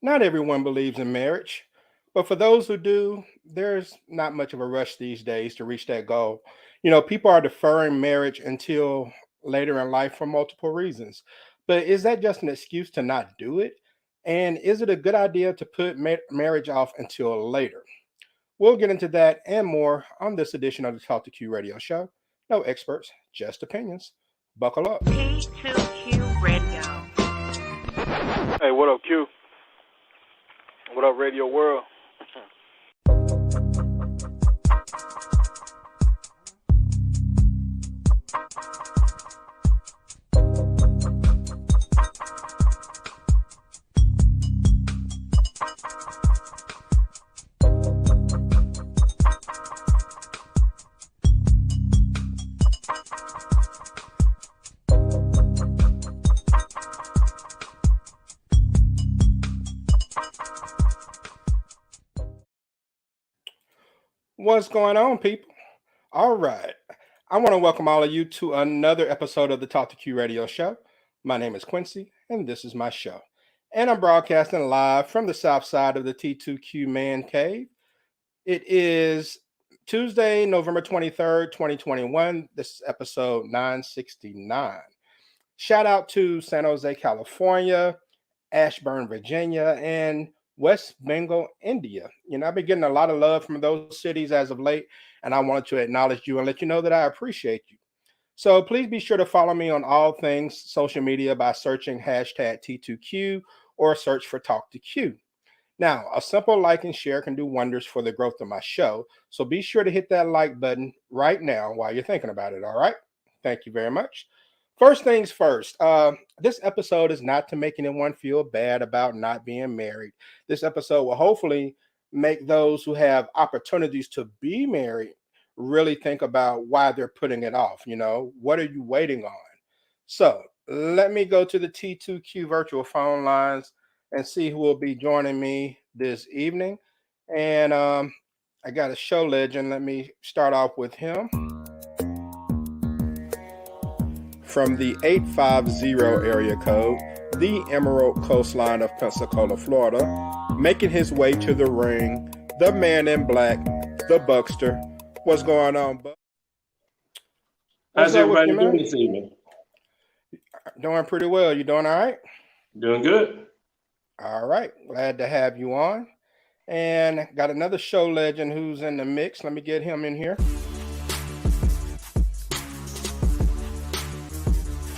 Not everyone believes in marriage, but for those who do, there's not much of a rush these days to reach that goal. People are deferring marriage until later in life for multiple reasons. But is that just an excuse to not do it? And is it a good idea to put marriage off until later? We'll get into that and more on this edition of the Talk to Q radio show. No experts, just opinions. Buckle up. T2Q Radio. Hey, what up, Q? What up, Radio World? What's going on, people? All right. I want to welcome all of you to another episode of the Talk to Q radio show. My name is Quincy, and this is my show. And I'm broadcasting live from the south side of the T2Q Man Cave. It is Tuesday, November 23rd, 2021. This is episode 969. Shout out to San Jose, California, Ashburn, Virginia, and West Bengal, India. I've been getting a lot of love from those cities as of late, and I wanted to acknowledge you and let you know that I appreciate you. So please be sure to follow me on all things social media by searching hashtag T2Q or search for Talk to Q. Now, a simple like and share can do wonders for the growth of my show, so be sure to hit that like button right now while you're thinking about it, all right? Thank you very much. First things first, this episode is not to make anyone feel bad about not being married. This episode will hopefully make those who have opportunities to be married really think about why they're putting it off. What are you waiting on? So let me go to the T2Q virtual phone lines and see who will be joining me this evening. And I got a show legend. Let me start off with him. From the 850 area code, the Emerald Coastline of Pensacola, Florida, making his way to the ring, the man in black, the Buckster. What's going on, Buck? How's everybody doing this evening? Doing pretty well. You doing all right? Doing good. All right. Glad to have you on. And got another show legend who's in the mix. Let me get him in here.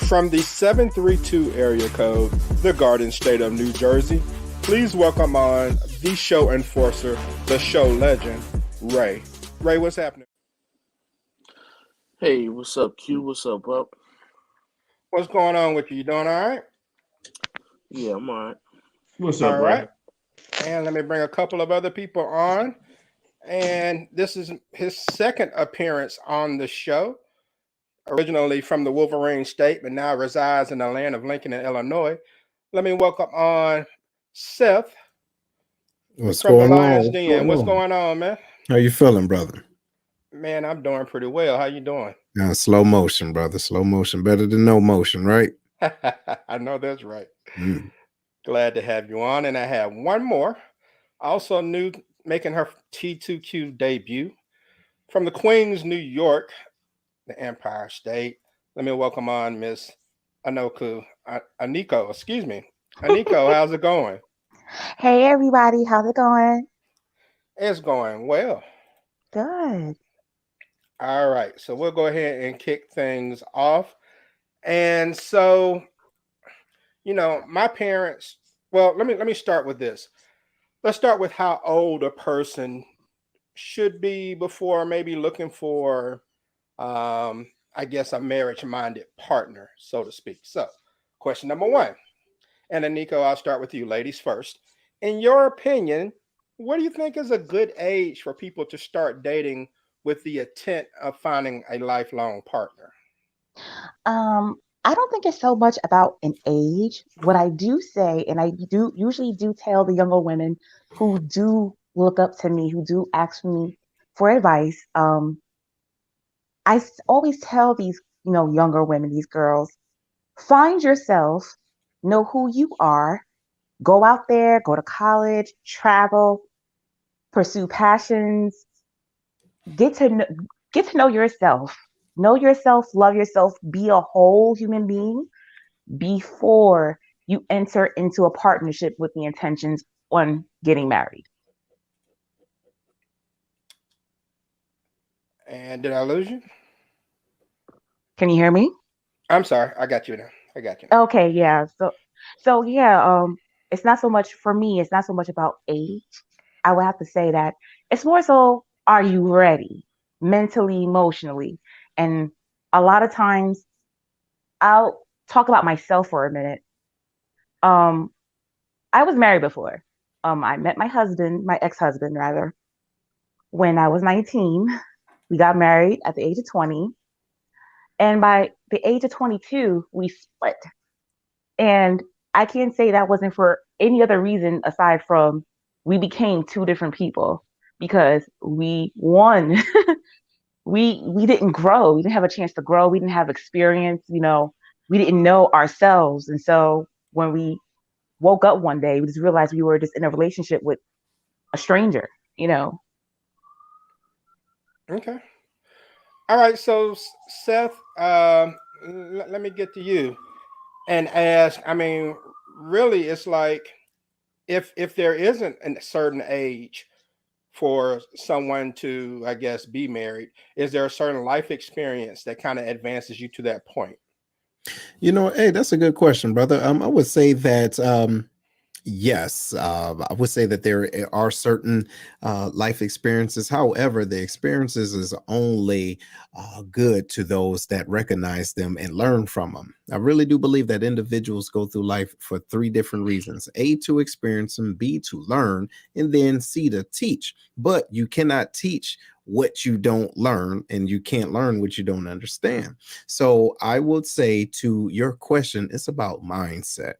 From the 732 area code, the Garden State of New Jersey, please welcome on the show enforcer, the show legend, Ray. Ray, what's happening? Hey, what's up, Q? What's up, Buck? What's going on with you? You doing all right? Yeah, I'm all right. What's up, all Ray? Right. And let me bring a couple of other people on. And this is his second appearance on the show. Originally from the Wolverine State, but now resides in the land of Lincoln and Illinois. Let me welcome on Seth. What's going on? What's going on, man? How you feeling, brother? Man, I'm doing pretty well. How you doing? Slow motion, brother. Slow motion. Better than no motion, right? I know that's right. Glad to have you on. And I have one more. Also new, making her T2Q debut from the Queens, New York, the Empire State. Let me welcome on Miss Aniko. Aniko, how's it going? Hey, everybody. How's it going? It's going well. Good. All right. So we'll go ahead and kick things off. And so, my parents, well, let me start with this. Let's start with how old a person should be before maybe looking for I guess a marriage-minded partner, so to speak. So, question number one. And Aniko, I'll start with you, ladies first. In your opinion, what do you think is a good age for people to start dating with the intent of finding a lifelong partner? I don't think it's so much about an age. What I do say, and I do usually do tell the younger women who do look up to me, who do ask me for advice, always tell these, younger women, these girls, find yourself, know who you are, Go out there, go to college, travel, pursue passions, get to know yourself. Know yourself, love yourself, be a whole human being before you enter into a partnership with the intentions on getting married. And did I lose you? Can you hear me? I'm sorry. I got you now. I got you now. Okay, yeah. So yeah, it's not so much for me, it's not so much about age. I would have to say that it's more so, are you ready mentally, emotionally? And a lot of times I'll talk about myself for a minute. Um, I was married before. I met my husband, my ex-husband rather, when I was 19. We got married at the age of 20. And by the age of 22, we split. And I can't say that wasn't for any other reason aside from we became two different people because we didn't grow. We didn't have a chance to grow. We didn't have experience, we didn't know ourselves. And so when we woke up one day, we just realized we were just in a relationship with a stranger. Okay. All right. So, Seth, let me get to you and ask. I mean, really, it's like if there isn't a certain age for someone to, I guess, be married, is there a certain life experience that kind of advances you to that point? Hey, that's a good question, brother. I would say that yes, I would say that there are certain life experiences. However, the experiences is only good to those that recognize them and learn from them. I really do believe that individuals go through life for three different reasons: A, to experience them; B, to learn; and then C, to teach. But you cannot teach what you don't learn, and you can't learn what you don't understand. So I would say, to your question, it's about mindset.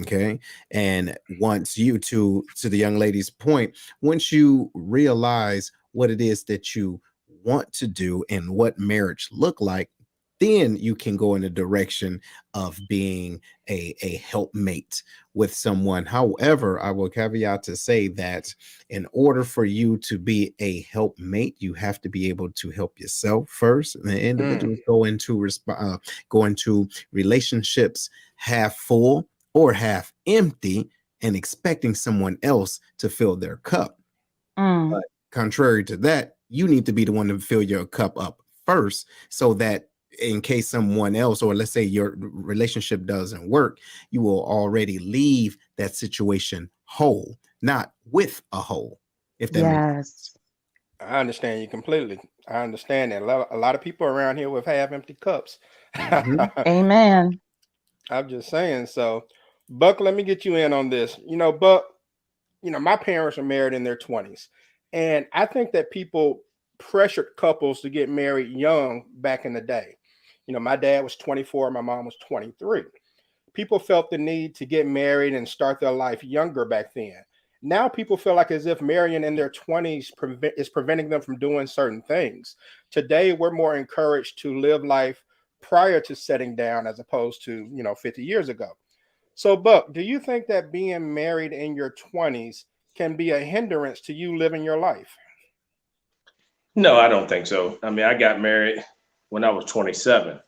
Okay. And once you, to the young lady's point, once you realize what it is that you want to do and what marriage look like, then you can go in the direction of being a helpmate with someone. However, I will caveat to say that in order for you to be a helpmate, you have to be able to help yourself first. And the Mm, individuals go into relationships half full or half empty and expecting someone else to fill their cup. Mm, But contrary to that, you need to be the one to fill your cup up first, so that in case someone else, or let's say your relationship doesn't work, you will already leave that situation whole, not with a hole, if that makes sense. yes. I understand you completely. I understand that a lot of people around here with half empty cups. Mhm. Amen. I'm just saying. So, Buck, let me get you in on this. Buck, my parents are married in their 20s. And I think that people pressured couples to get married young back in the day. My dad was 24, my mom was 23. People felt the need to get married and start their life younger back then. Now people feel like as if marrying in their 20s is preventing them from doing certain things. Today, we're more encouraged to live life prior to setting down as opposed to, 50 years ago. So, Buck, do you think that being married in your 20s can be a hindrance to you living your life? No, I don't think so. I mean, I got married when I was 27.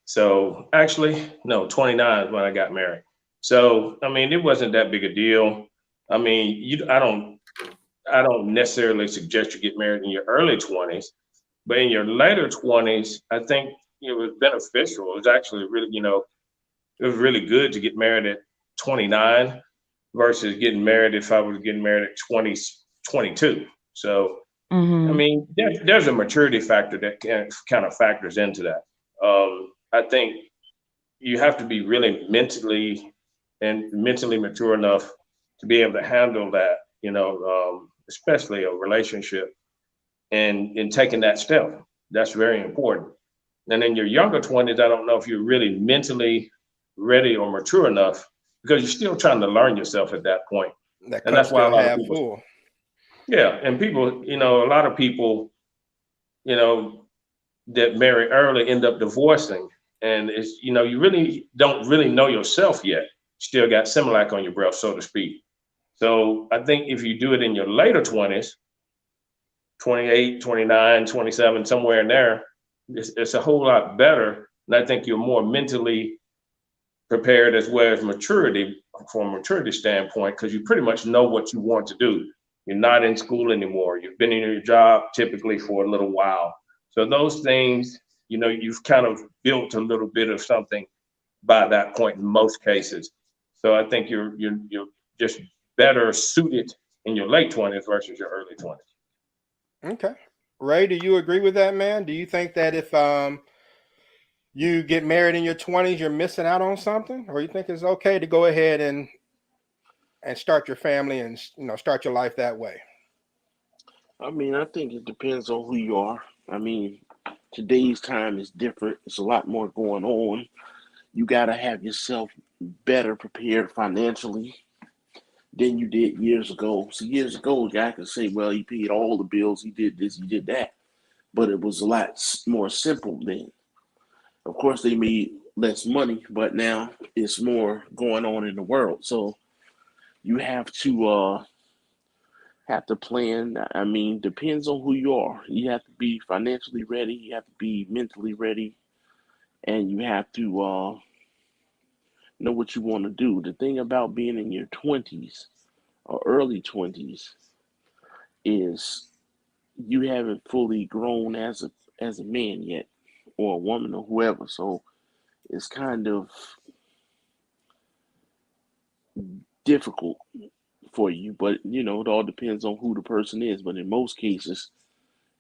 So actually, no, 29 is when I got married. So I mean, it wasn't that big a deal. I mean, I don't necessarily suggest you get married in your early 20s, but in your later 20s, I think it was beneficial. It was actually really, it was really good to get married at 29 versus getting married if I was getting married at 20, 22. So I Hmm. mean, there's a maturity factor that kind of factors into that. I think you have to be really mentally mature enough to be able to handle that, especially a relationship and in taking that step. That's very important. And in your younger 20s, I don't know if you're really mentally ready or mature enough because you're still trying to learn yourself at that point. That And cup that's why a still lot of half people, full. yeah, and people, a lot of people, you know, that marry early end up divorcing. And it's, you really don't really know yourself yet. still got Similac on your breath, so to speak. So I think if you do it in your later 20s, 28, 29, 27, somewhere in there, it's a whole lot better. And I think you're more mentally prepared as well as maturity, from a maturity standpoint, because you pretty much know what you want to do. You're not in school anymore. You've been in your job typically for a little while. So those things, you've kind of built a little bit of something by that point in most cases. So I think you're just better suited in your late 20s versus your early 20s. Okay. Ray, do you agree with that, man? Do you think that if you get married in your 20s, you're missing out on something? Or you think it's okay to go ahead and start your family and start your life that way? I mean, I think it depends on who you are. I mean, today's time is different. There's a lot more going on. You got to have yourself better prepared financially than you did years ago. So years ago, a guy could say, well, he paid all the bills, he did this, he did that. But it was a lot more simple then. Of course, they made less money, but now it's more going on in the world. So you have to plan. I mean, depends on who you are. You have to be financially ready. You have to be mentally ready, and you have to know what you want to do. The thing about being in your 20s or early 20s is you haven't fully grown as a man yet, or a woman, or whoever. So it's kind of difficult for you, but it all depends on who the person is. But in most cases,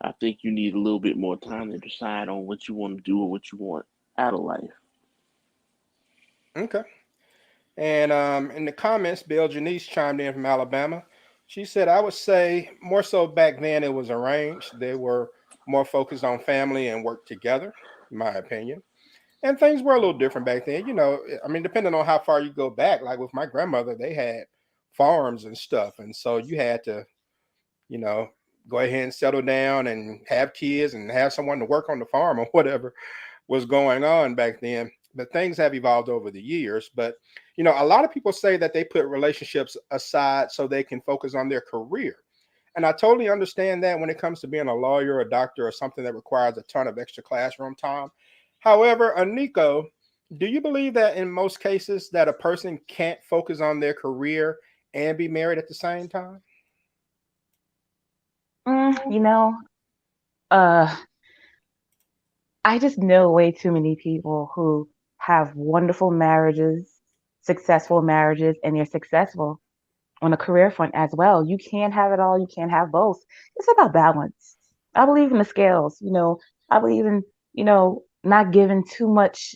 I think you need a little bit more time to decide on what you want to do or what you want out of life. Okay. And in the comments, Bill Janice chimed in from Alabama. She said, I would say more so back then it was arranged. They were more focused on family and work together, in my opinion. And things were a little different back then. I mean, depending on how far you go back, like with my grandmother, they had farms and stuff. And so you had to, you know, go ahead and settle down and have kids and have someone to work on the farm or whatever was going on back then. But things have evolved over the years. But, a lot of people say that they put relationships aside so they can focus on their career. And I totally understand that when it comes to being a lawyer, a doctor, or something that requires a ton of extra classroom time. However, Aniko, do you believe that in most cases that a person can't focus on their career and be married at the same time? You know, uh, I just know way too many people who have wonderful marriages, successful marriages, and they're successful on a career front as well. You can't have it all. You can't have both. It's about balance. I believe in the scales. I believe in, not giving too much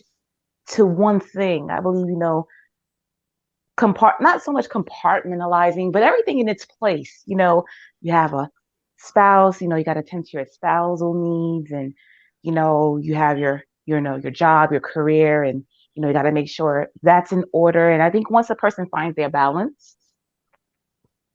to one thing. I believe, not so much compartmentalizing, but everything in its place. You have a spouse, you got to tend to your spousal needs, and you have your job, your career, and you got to make sure that's in order. And I think once a person finds their balance,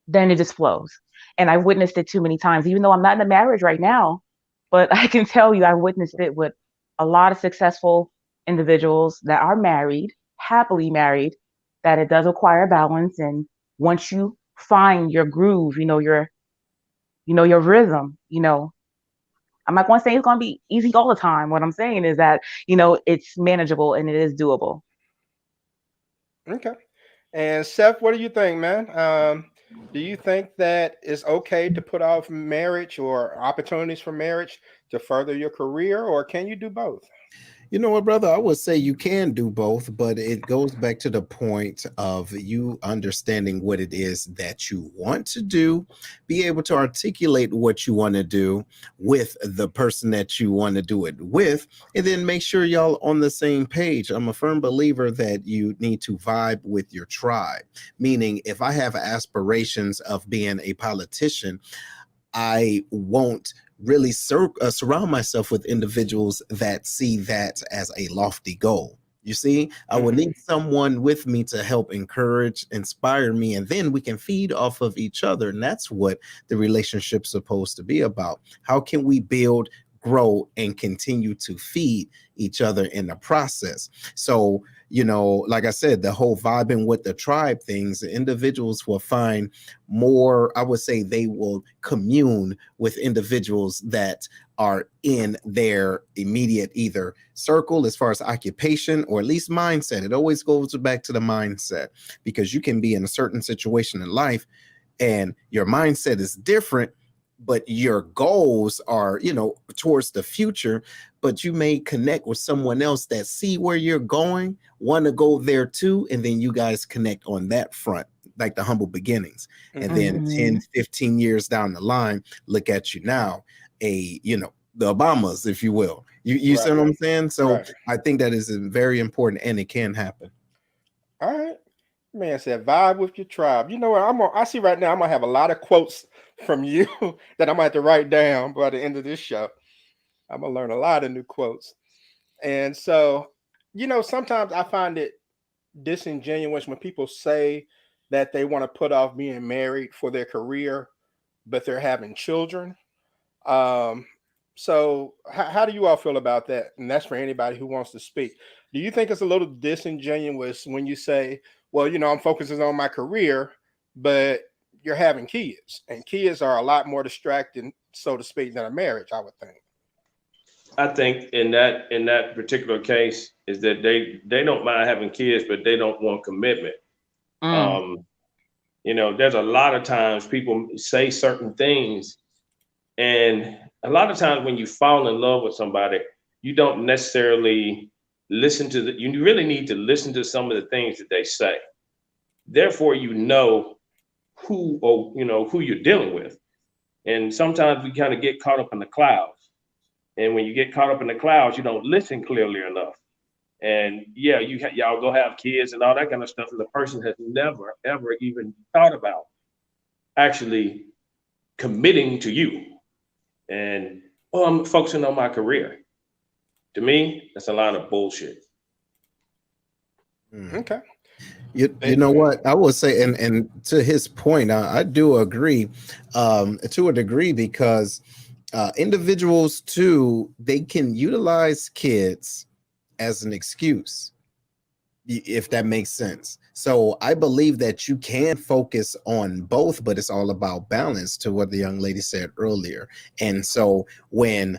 then it just flows. And I witnessed it too many times, even though I'm not in a marriage right now, but I can tell you I witnessed it with a lot of successful individuals that are married, happily married, that it does require balance. And once you find your groove, your rhythm, I'm not going to say it's going to be easy all the time. What I'm saying is that, it's manageable and it is doable. Okay. And Seth, what do you think, man? Do you think that it's okay to put off marriage or opportunities for marriage to further your career, or can you do both? You know what, brother? I would say you can do both, but it goes back to the point of you understanding what it is that you want to do, be able to articulate what you want to do with the person that you want to do it with, and then make sure y'all on the same page. I'm a firm believer that you need to vibe with your tribe, meaning if I have aspirations of being a politician, I won't really surround myself with individuals that see that as a lofty goal. You see, I will need someone with me to help encourage, inspire me, and then we can feed off of each other. And that's what the relationship's supposed to be about. How can we build grow and continue to feed each other in the process. So, like I said, the whole vibing with the tribe things, the individuals will find more, I would say they will commune with individuals that are in their immediate either circle as far as occupation or at least mindset. It always goes back to the mindset, because you can be in a certain situation in life and your mindset is different, but your goals are, towards the future, but you may connect with someone else that see where you're going, want to go there too, and then you guys connect on that front, like the humble beginnings. And then 10, 15 years down the line, look at you now, the Obamas, if you will. You see what I'm saying? So I think that is very important, and it can happen. All right. Man said, vibe with your tribe. You know what? I see right now, I'm going to have a lot of quotes from you that I'm going to have to write down by the end of this show. I'm going to learn a lot of new quotes. And so, sometimes I find it disingenuous when people say that they want to put off being married for their career, but they're having children. So how do you all feel about that? And that's for anybody who wants to speak. Do you think it's a little disingenuous when you say, well, I'm focusing on my career, but you're having kids, and kids are a lot more distracting, so to speak, than a marriage, I would think. I think in that particular case is that they don't mind having kids, but they don't want commitment. There's a lot of times people say certain things, and a lot of times when you fall in love with somebody, you don't necessarily listen to you really need to listen to some of the things that they say. Therefore, who you're dealing with. And sometimes we kind of get caught up in the clouds. And when you get caught up in the clouds, you don't listen clearly enough. And yeah, y'all go have kids and all that kind of stuff, and the person has never, ever even thought about actually committing to you. And, I'm focusing on my career. To me, that's a lot of bullshit. Okay. You know what I will say, and to his point, I do agree to a degree, because individuals too, they can utilize kids as an excuse, if that makes sense. So I believe that you can focus on both, but it's all about balance, to what the young lady said earlier. And so when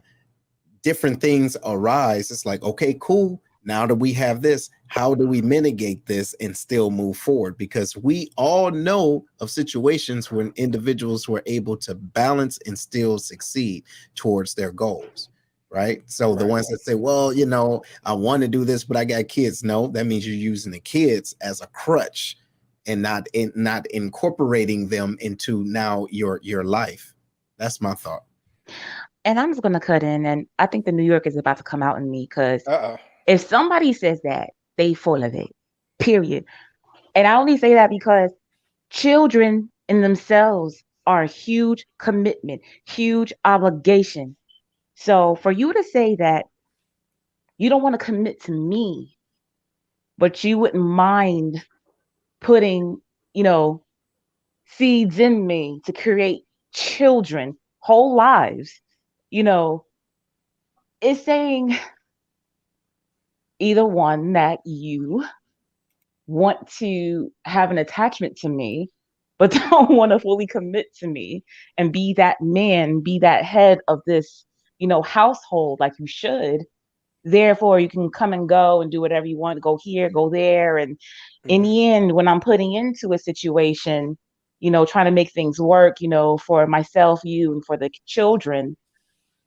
different things arise, it's like, okay, cool. Now that we have this, how do we mitigate this and still move forward? Because we all know of situations when individuals were able to balance and still succeed towards their goals, right? So the ones that say, well, I want to do this, but I got kids. No, that means you're using the kids as a crutch and not incorporating them into now your life. That's my thought. And I'm just going to cut in, and I think the New York is about to come out in me, because if somebody says that, they full of it, period. And I only say that because children in themselves are a huge commitment, huge obligation. So for you to say that you don't want to commit to me, but you wouldn't mind putting, seeds in me to create children, whole lives, it's saying either one, that you want to have an attachment to me, but don't want to fully commit to me and be that man, be that head of this, household like you should. Therefore, you can come and go and do whatever you want, go here, go there. And in the end, when I'm putting into a situation, trying to make things work, for myself, you, and for the children,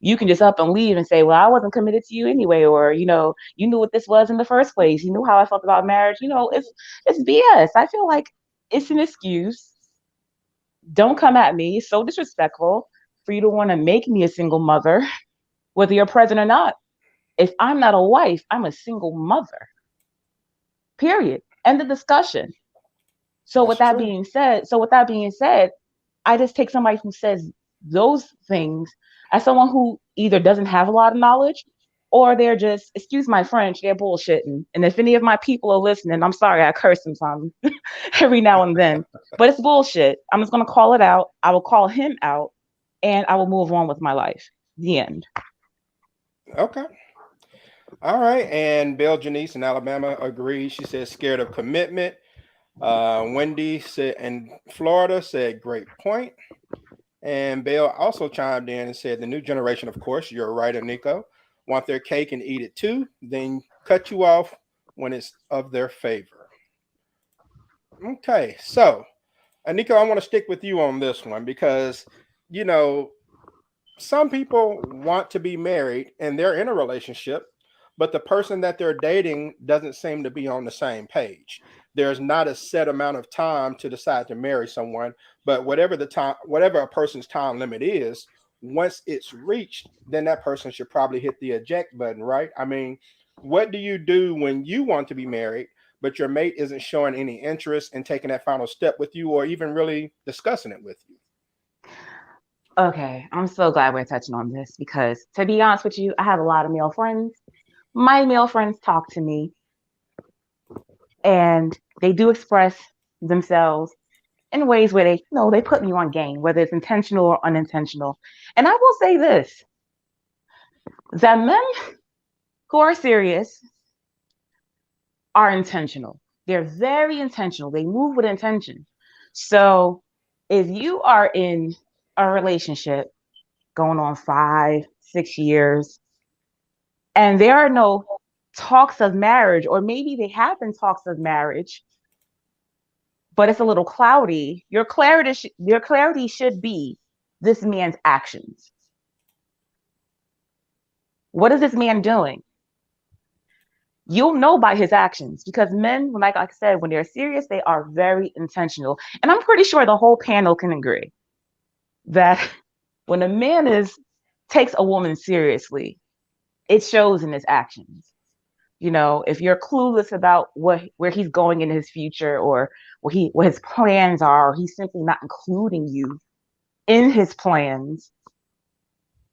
you can just up and leave and say, well, I wasn't committed to you anyway, or, you knew what this was in the first place. You knew how I felt about marriage. It's BS. I feel like it's an excuse. Don't come at me. It's so disrespectful for you to want to make me a single mother, whether you're present or not. If I'm not a wife, I'm a single mother. Period. End of discussion. So with that being said, I just take somebody who says those things as someone who either doesn't have a lot of knowledge, or they're just, excuse my French, they're bullshitting. And if any of my people are listening, I'm sorry, I curse sometimes every now and then, but it's bullshit. I'm just going to call it out. I will call him out, and I will move on with my life. The end. Okay. All right. And Bill Janice in Alabama agreed. She said scared of commitment. Wendy said in Florida said great point. And Bill also chimed in and said the new generation, of course, you're right, Nico, want their cake and eat it too, then cut you off when it's of their favor. Okay, so Nico, I want to stick with you on this one because you know some people want to be married and they're in a relationship, but the person that they're dating doesn't seem to be on the same page. There's not a set amount of time to decide to marry someone, but whatever a person's time limit is, once it's reached, then that person should probably hit the eject button, right? I mean, what do you do when you want to be married, but your mate isn't showing any interest in taking that final step with you or even really discussing it with you? Okay, I'm so glad we're touching on this because to be honest with you, I have a lot of male friends. My male friends talk to me and they do express themselves in ways where they put me on game, whether it's intentional or unintentional. And I will say this, that men who are serious are intentional. They're very intentional. They move with intention. So if you are in a relationship going on 5, 6 years, and there are no talks of marriage, or maybe they have been talks of marriage, but it's a little cloudy, your clarity should be this man's actions. What is this man doing? You'll know by his actions because men, like I said, when they're serious, they are very intentional. And I'm pretty sure the whole panel can agree that when a man is takes a woman seriously, it shows in his actions. If you're clueless about where he's going in his future or what his plans are, or he's simply not including you in his plans,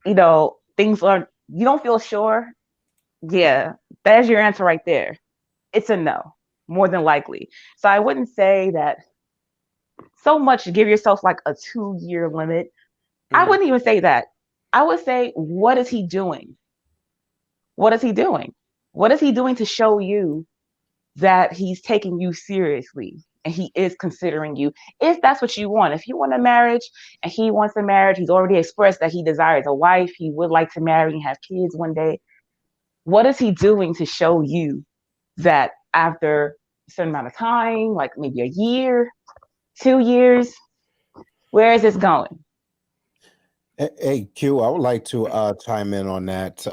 things are you don't feel sure. Yeah, there's your answer right there. It's a no, more than likely. So I wouldn't say that so much give yourself like a 2-year limit. I Mm-hmm. wouldn't even say that. I would say, what is he doing? What is he doing? What is he doing to show you that he's taking you seriously and he is considering you? If that's what you want, if you want a marriage and he wants a marriage, he's already expressed that he desires a wife, he would like to marry and have kids one day. What is he doing to show you that after a certain amount of time, like maybe a year, 2 years, where is this going? Hey, Q, I would like to chime in on that.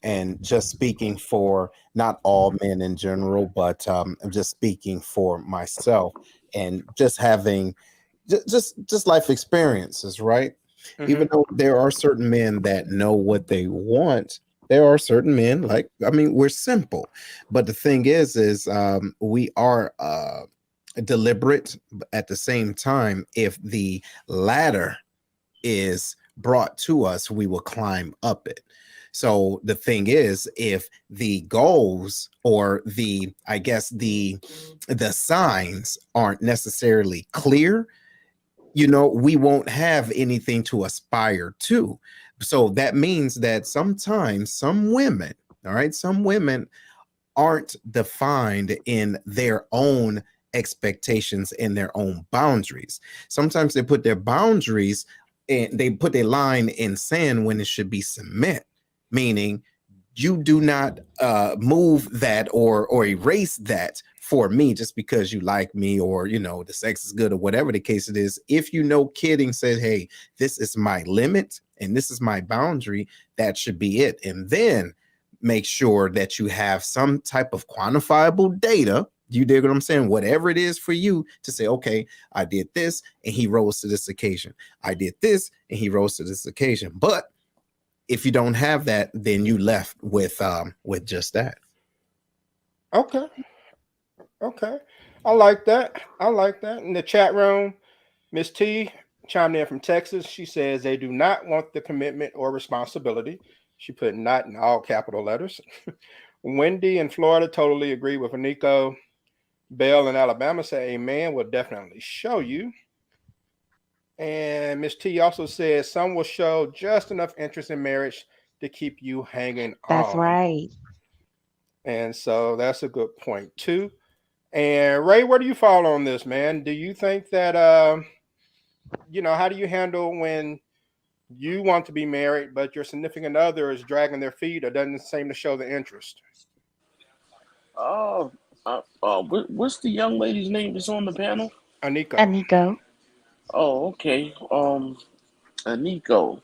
And just speaking for not all men in general, but I'm just speaking for myself and just having just life experiences, right? Mm-hmm. Even though there are certain men that know what they want, there are certain men I mean, we're simple, but the thing is we are deliberate. But at the same time, if the ladder is brought to us, we will climb up it. So the thing is, if the goals or I guess the signs aren't necessarily clear, we won't have anything to aspire to. So that means that sometimes some women, all right, some women aren't defined in their own expectations and their own boundaries. Sometimes they put their boundaries and they put a line in sand when it should be cement, meaning you do not move that or erase that for me just because you like me or the sex is good or whatever the case it is. If kidding said, hey, this is my limit and this is my boundary, that should be it. And then make sure that you have some type of quantifiable data. You dig what I'm saying? Whatever it is for you to say, okay, I did this and he rose to this occasion. I did this and he rose to this occasion. But if you don't have that, then you left with just that. Okay. Okay. I like that. I like that. In the chat room, Miss T chimed in from Texas. She says they do not want the commitment or responsibility. She put not in all capital letters. Wendy in Florida totally agree with Nico. Bell in Alabama say a man will definitely show you. And Miss T also says some will show just enough interest in marriage to keep you hanging That's on. right. And so that's a good point too. And Ray, where do you fall on this, man? Do you think that how do you handle when you want to be married, but your significant other is dragging their feet or doesn't seem to show the interest? Oh, what's the young lady's name that's on the panel? Aniko. Aniko. Oh, okay. Nico,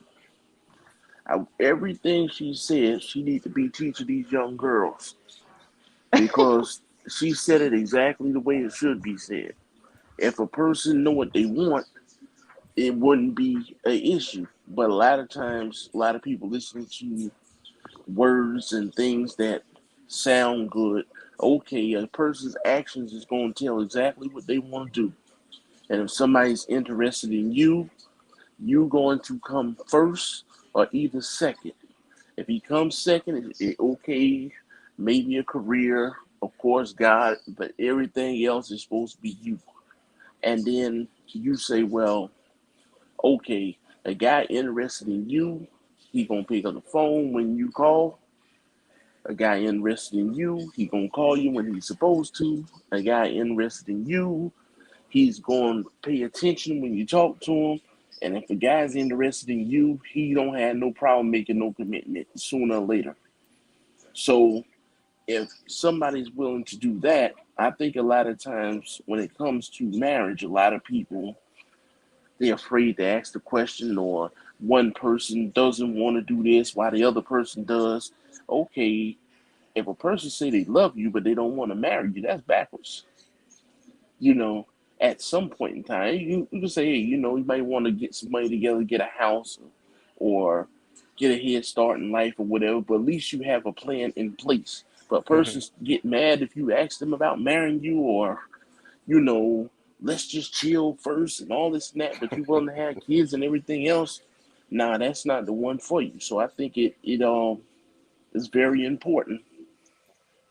everything she said, she needs to be teaching these young girls because she said it exactly the way it should be said. If a person know what they want, it wouldn't be an issue. But a lot of times, a lot of people listen to words and things that sound good. Okay, a person's actions is going to tell exactly what they want to do. And if somebody's interested in you, you going to come first or either second. If he comes second, okay, maybe a career, of course, God, but everything else is supposed to be you. And then you say, well, okay, a guy interested in you, he gonna pick up the phone when you call. A guy interested in you, he gonna call you when he's supposed to. A guy interested in you, he's going to pay attention when you talk to him. And if a guy's interested in you, he don't have no problem making no commitment sooner or later. So if somebody's willing to do that, I think a lot of times when it comes to marriage, a lot of people they're afraid to ask the question, or one person doesn't want to do this while the other person does. Okay, if a person say they love you but they don't want to marry you, that's backwards. you know, at some point in time, you can say, hey, you might want to get some money together, get a house, or get a head start in life or whatever, but at least you have a plan in place. But Hmm. persons get mad if you ask them about marrying you, or, you know, let's just chill first and all this and that, but you willing to have kids and everything else. Nah, that's not the one for you. So I think it is very important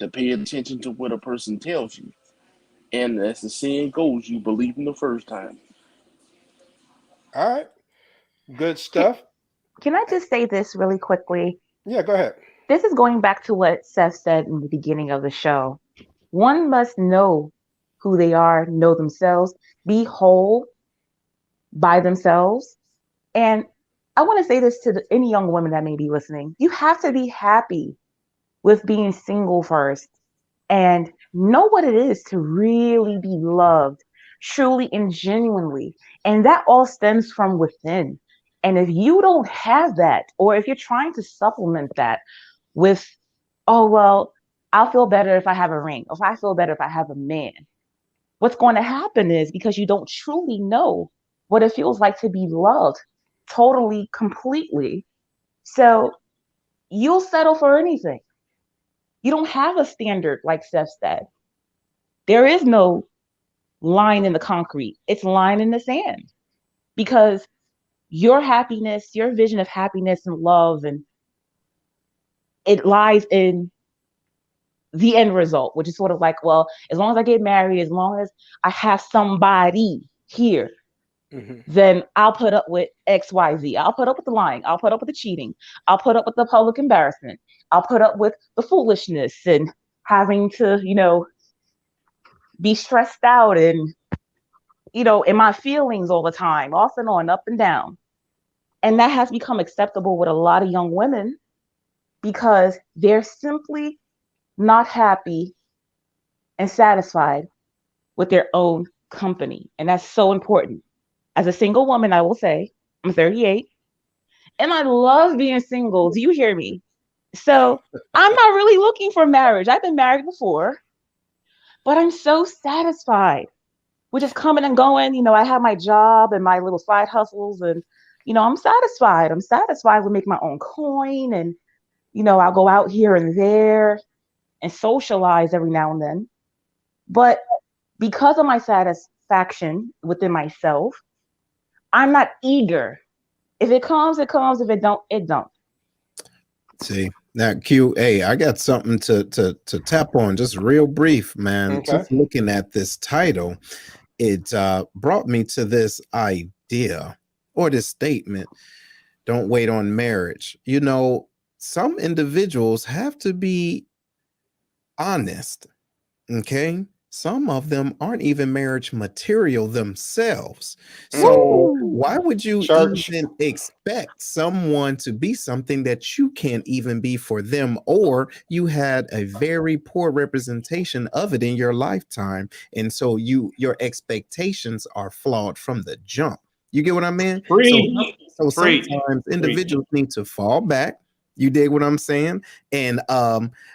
to pay attention to what a person tells you. And as the saying goes, you believe him the first time. All right. Good Can, stuff. can I just say this really quickly? Yeah, go ahead. This is going back to what Seth said in the beginning of the show. One must know who they are, know themselves, be whole by themselves. And I want to say this to any young women that may be listening. You have to be happy with being single first and know what it is to really be loved, truly and genuinely. And that all stems from within. And if you don't have that, or if you're trying to supplement that with, oh, well, I'll feel better if I have a ring, or if I feel better if I have a man, what's going to happen is because you don't truly know what it feels like to be loved totally, completely. So you'll settle for anything. You don't have a standard, like Seth said. There is no line in the concrete, it's line in the sand because your happiness, your vision of happiness and love, and it lies in the end result, which is sort of like, well, as long as I get married, as long as I have somebody here, Hmm. then I'll put up with XYZ. I'll put up with the lying. I'll put up with the cheating. I'll put up with the public embarrassment. I'll put up with the foolishness and having to, be stressed out and, in my feelings all the time, off and on, up and down. And that has become acceptable with a lot of young women because they're simply not happy and satisfied with their own company. And that's so important. As a single woman, I will say, I'm 38 and I love being single. Do you hear me? So I'm not really looking for marriage. I've been married before, but I'm so satisfied with just coming and going. I have my job and my little side hustles, and I'm satisfied. I'm satisfied with making my own coin, and I'll go out here and there and socialize every now and then. But because of my satisfaction within myself, I'm not eager. If it comes, it comes. If it don't, it don't. See now, QA, I got something to tap on, just real brief, man. Okay. Just looking at this title, it brought me to this idea or this statement: "Don't wait on marriage." some individuals have to be honest. Okay. Some of them aren't even marriage material themselves. So, Woo! why would you Church. even expect someone to be something that you can't even be for them, or you had a very poor representation of it in your lifetime? And so, your expectations are flawed from the jump. You get what I mean? So, Preach, preach, sometimes preach. individuals need to fall back. You dig what I'm saying? And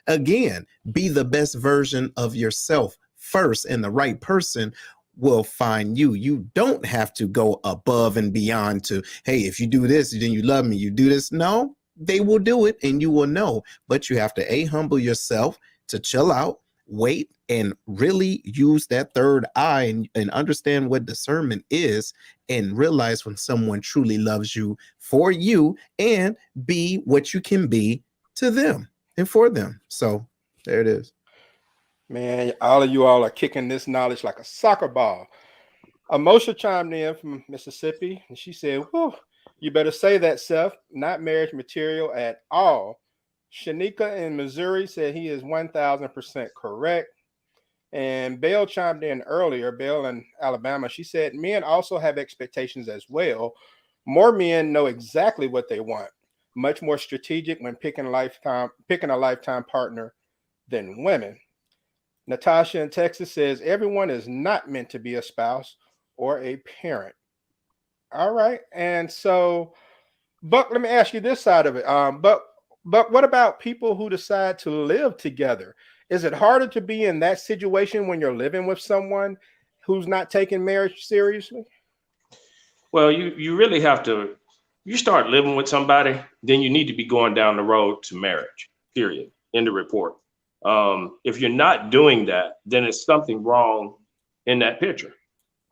again, be the best version of yourself first, and the right person will find you. You don't have to go above and beyond to, hey, if you do this, then you love me. You do this. No, they will do it and you will know. But you have to humble yourself, to chill out, wait, and really use that third eye, and understand what discernment is, and realize when someone truly loves you for you, and be what you can be to them and for them. So there it is. Man, all of you all are kicking this knowledge like a soccer ball. Mosha chimed in from Mississippi, and she said, "Whew, you better say that, Seth. Not marriage material at all." Shanika in Missouri said he is 1000% correct. And Belle chimed in earlier, Belle in Alabama. She said, men also have expectations as well. More men know exactly what they want, much more strategic when picking a lifetime partner than women. Natasha in Texas says, everyone is not meant to be a spouse or a parent. All right. And so, Buck, let me ask you this side of it. But what about people who decide to live together? Is it harder to be in that situation when you're living with someone who's not taking marriage seriously? Well, you really have to. You start living with somebody, then you need to be going down the road to marriage. Period. In the report. If you're not doing that, then it's something wrong in that picture.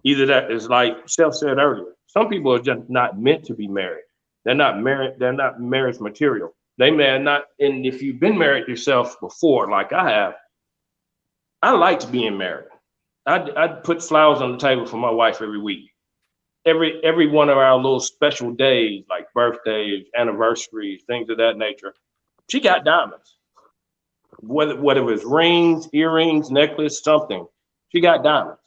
Either that is like Steph said earlier. Some people are just not meant to be married. They're not married. They're not marriage material. They may not. And if you've been married yourself before, like I have, I liked being married. I'd put flowers on the table for my wife every week. Every one of our little special days, like birthdays, anniversaries, things of that nature, she got diamonds. Whether it was rings, earrings, necklace, something, she got diamonds.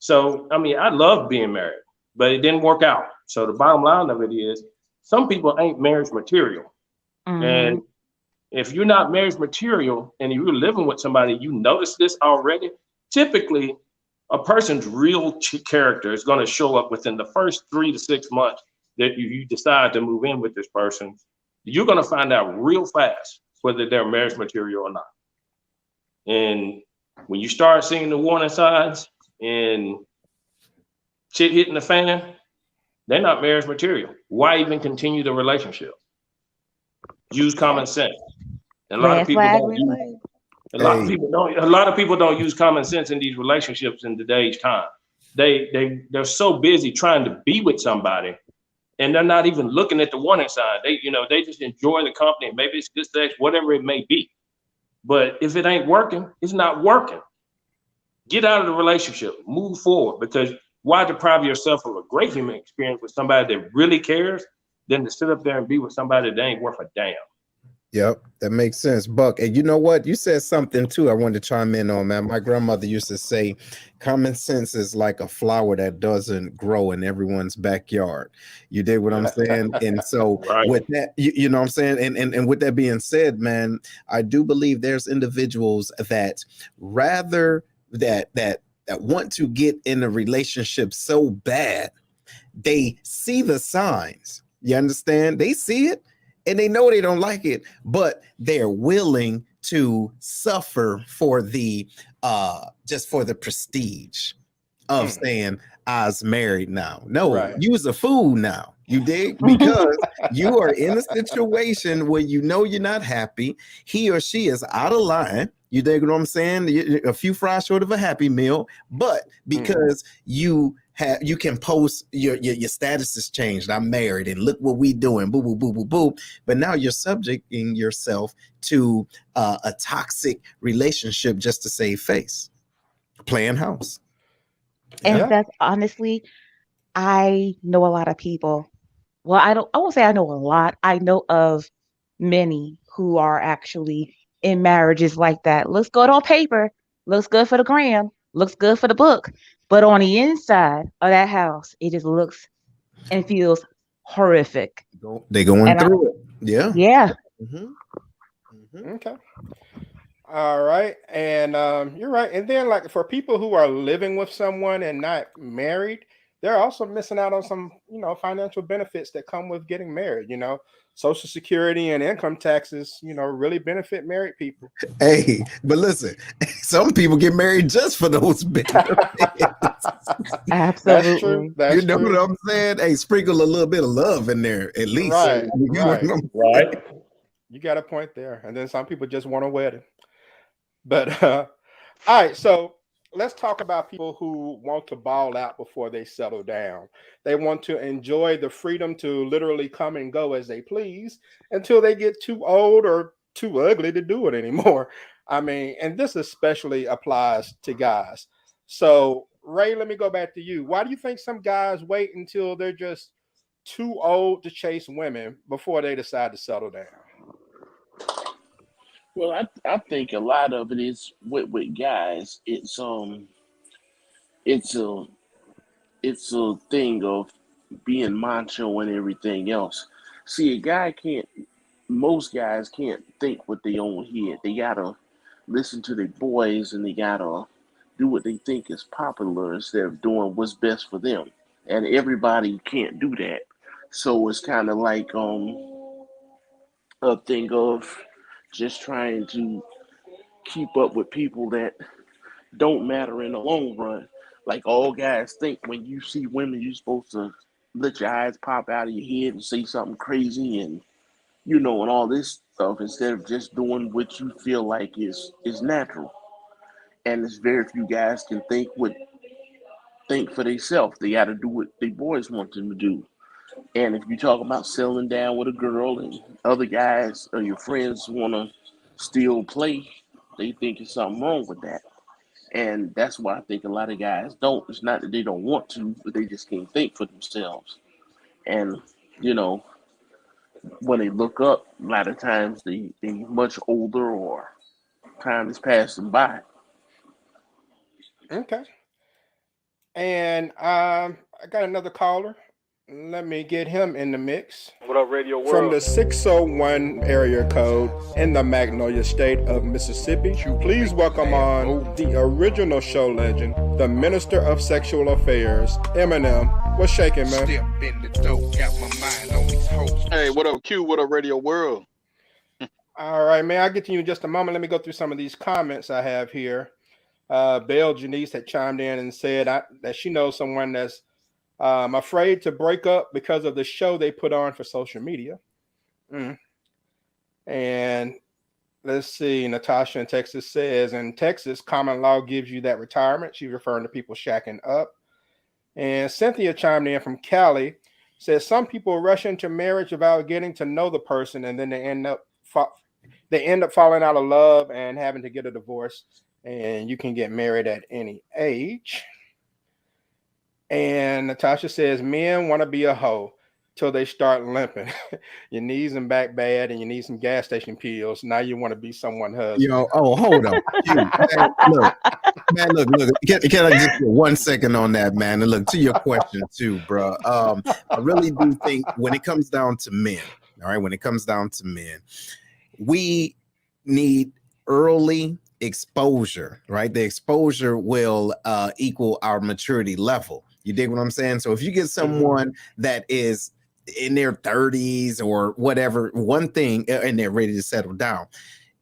So I mean, I love being married, but it didn't work out. So the bottom line of it is, some people ain't marriage material, Mm-hmm. and if you're not marriage material and you're living with somebody, you notice this already. Typically, a person's real character is going to show up within the first 3 to 6 months that you decide to move in with this person. You're going to find out real fast whether they're marriage material or not. And when you start seeing the warning signs and shit hitting the fan, they're not marriage material. Why even continue the relationship? Use common sense. And a lot of Red people flag, don't red use flag. Hey, a lot of people don't use common sense in these relationships in today's time. They're so busy trying to be with somebody, and they're not even looking at the warning sign. They just enjoy the company. Maybe it's good sex, whatever it may be. But if it ain't working, it's not working. Get out of the relationship, move forward, because why deprive yourself of a great human experience with somebody that really cares than to sit up there and be with somebody that ain't worth a damn. yep, that makes sense, Buck. And you know what? You said something too. I wanted to chime in on, man. My grandmother used to say, "Common sense is like a flower that doesn't grow in everyone's backyard." You did what I'm saying, and so Right. with that, you know what I'm saying. And with that being said, man, I do believe there's individuals that rather that want to get in a relationship so bad, they see the signs. You understand? They see it and they know they don't like it, but they're willing to suffer for the just for the prestige of saying I's married now. No, Right. you's a fool now. You dig? Because you are in a situation where you know you're not happy. He or she is out of line. You dig what I'm saying? A few fries short of a happy meal, but because you can post your status has changed. I'm married, and look what we doing. Boo boo boo boo boo. But now you're subjecting yourself to a toxic relationship just to save face, playing house. And Yeah. Yeah. Seth, honestly, I know a lot of people. Well, I won't say I know a lot. I know of many who are actually in marriages like that. Looks good on paper, looks good for the gram, looks good for the book, but on the inside of that house, it just looks and feels horrific. They going And I, through it. Yeah. yeah, Mhm. Mhm. Okay. All right. And you're right. And then, like, for people who are living with someone and not married, they're also missing out on some, financial benefits that come with getting married. Social Security and income taxes, really benefit married people. Hey, but listen, some people get married just for those benefits. That's true. absolutely. You That's know what true. I'm saying? Hey, sprinkle a little bit of love in there, at least. Right. You know what Right. I'm Right. You got a point there. And then some people just want a wedding. But all right, so let's talk about people who want to ball out before they settle down. They want to enjoy the freedom to literally come and go as they please until they get too old or too ugly to do it anymore. I mean, and this especially applies to guys. So, Ray, let me go back to you. Why do you think some guys wait until they're just too old to chase women before they decide to settle down? Well, I think a lot of it is with guys. It's a it's a thing of being macho and everything else. See, a guy can't. Most guys can't think with their own head. They gotta listen to their boys and they gotta do what they think is popular instead of doing what's best for them. And everybody can't do that. So it's kind of like a thing of just trying to keep up with people that don't matter in the long run. Like all guys think when you see women, you're supposed to let your eyes pop out of your head and say something crazy and and all this stuff instead of just doing what you feel like is natural. And it's very few guys can think for themselves. They got to do what their boys want them to do. And if you talk about settling down with a girl and other guys or your friends want to still play, they think there's something wrong with that. And that's why I think a lot of guys don't. It's not that they don't want to, but they just can't think for themselves. And, you know, when they look up, a lot of times they much older or time is passing by. Okay. And I got another caller. Let me get him in the mix. What up, Radio From World? the 601 area code in the Magnolia State of Mississippi, please welcome on the original show legend, the Minister of Sexual Affairs, Eminem. What's shaking, man? Hey, what up, Q? What up, Radio World? All right, man. I'll get to you in just a moment. Let me go through some of these comments I have here. Belle Janice had chimed in and said that she knows someone that's afraid to break up because of the show they put on for social media. And let's see, Natasha in Texas says, in Texas, common law gives you that retirement. She's referring to people shacking up. And Cynthia chimed in from Cali, says some people rush into marriage without getting to know the person, and then they end up falling out of love and having to get a divorce. And you can get married at any age. And Natasha says men want to be a hoe till they start limping. Your knees and back bad, and you need some gas station pills. Now you want to be someone's husband. Hold on. Look. Can I just get 1 second on that, man? And look, to your question too, bro. I really do think when it comes down to men, all right, we need early exposure, right? The exposure will equal our maturity level. You dig what I'm saying? So if you get someone that is in their 30s or whatever, one thing, and they're ready to settle down,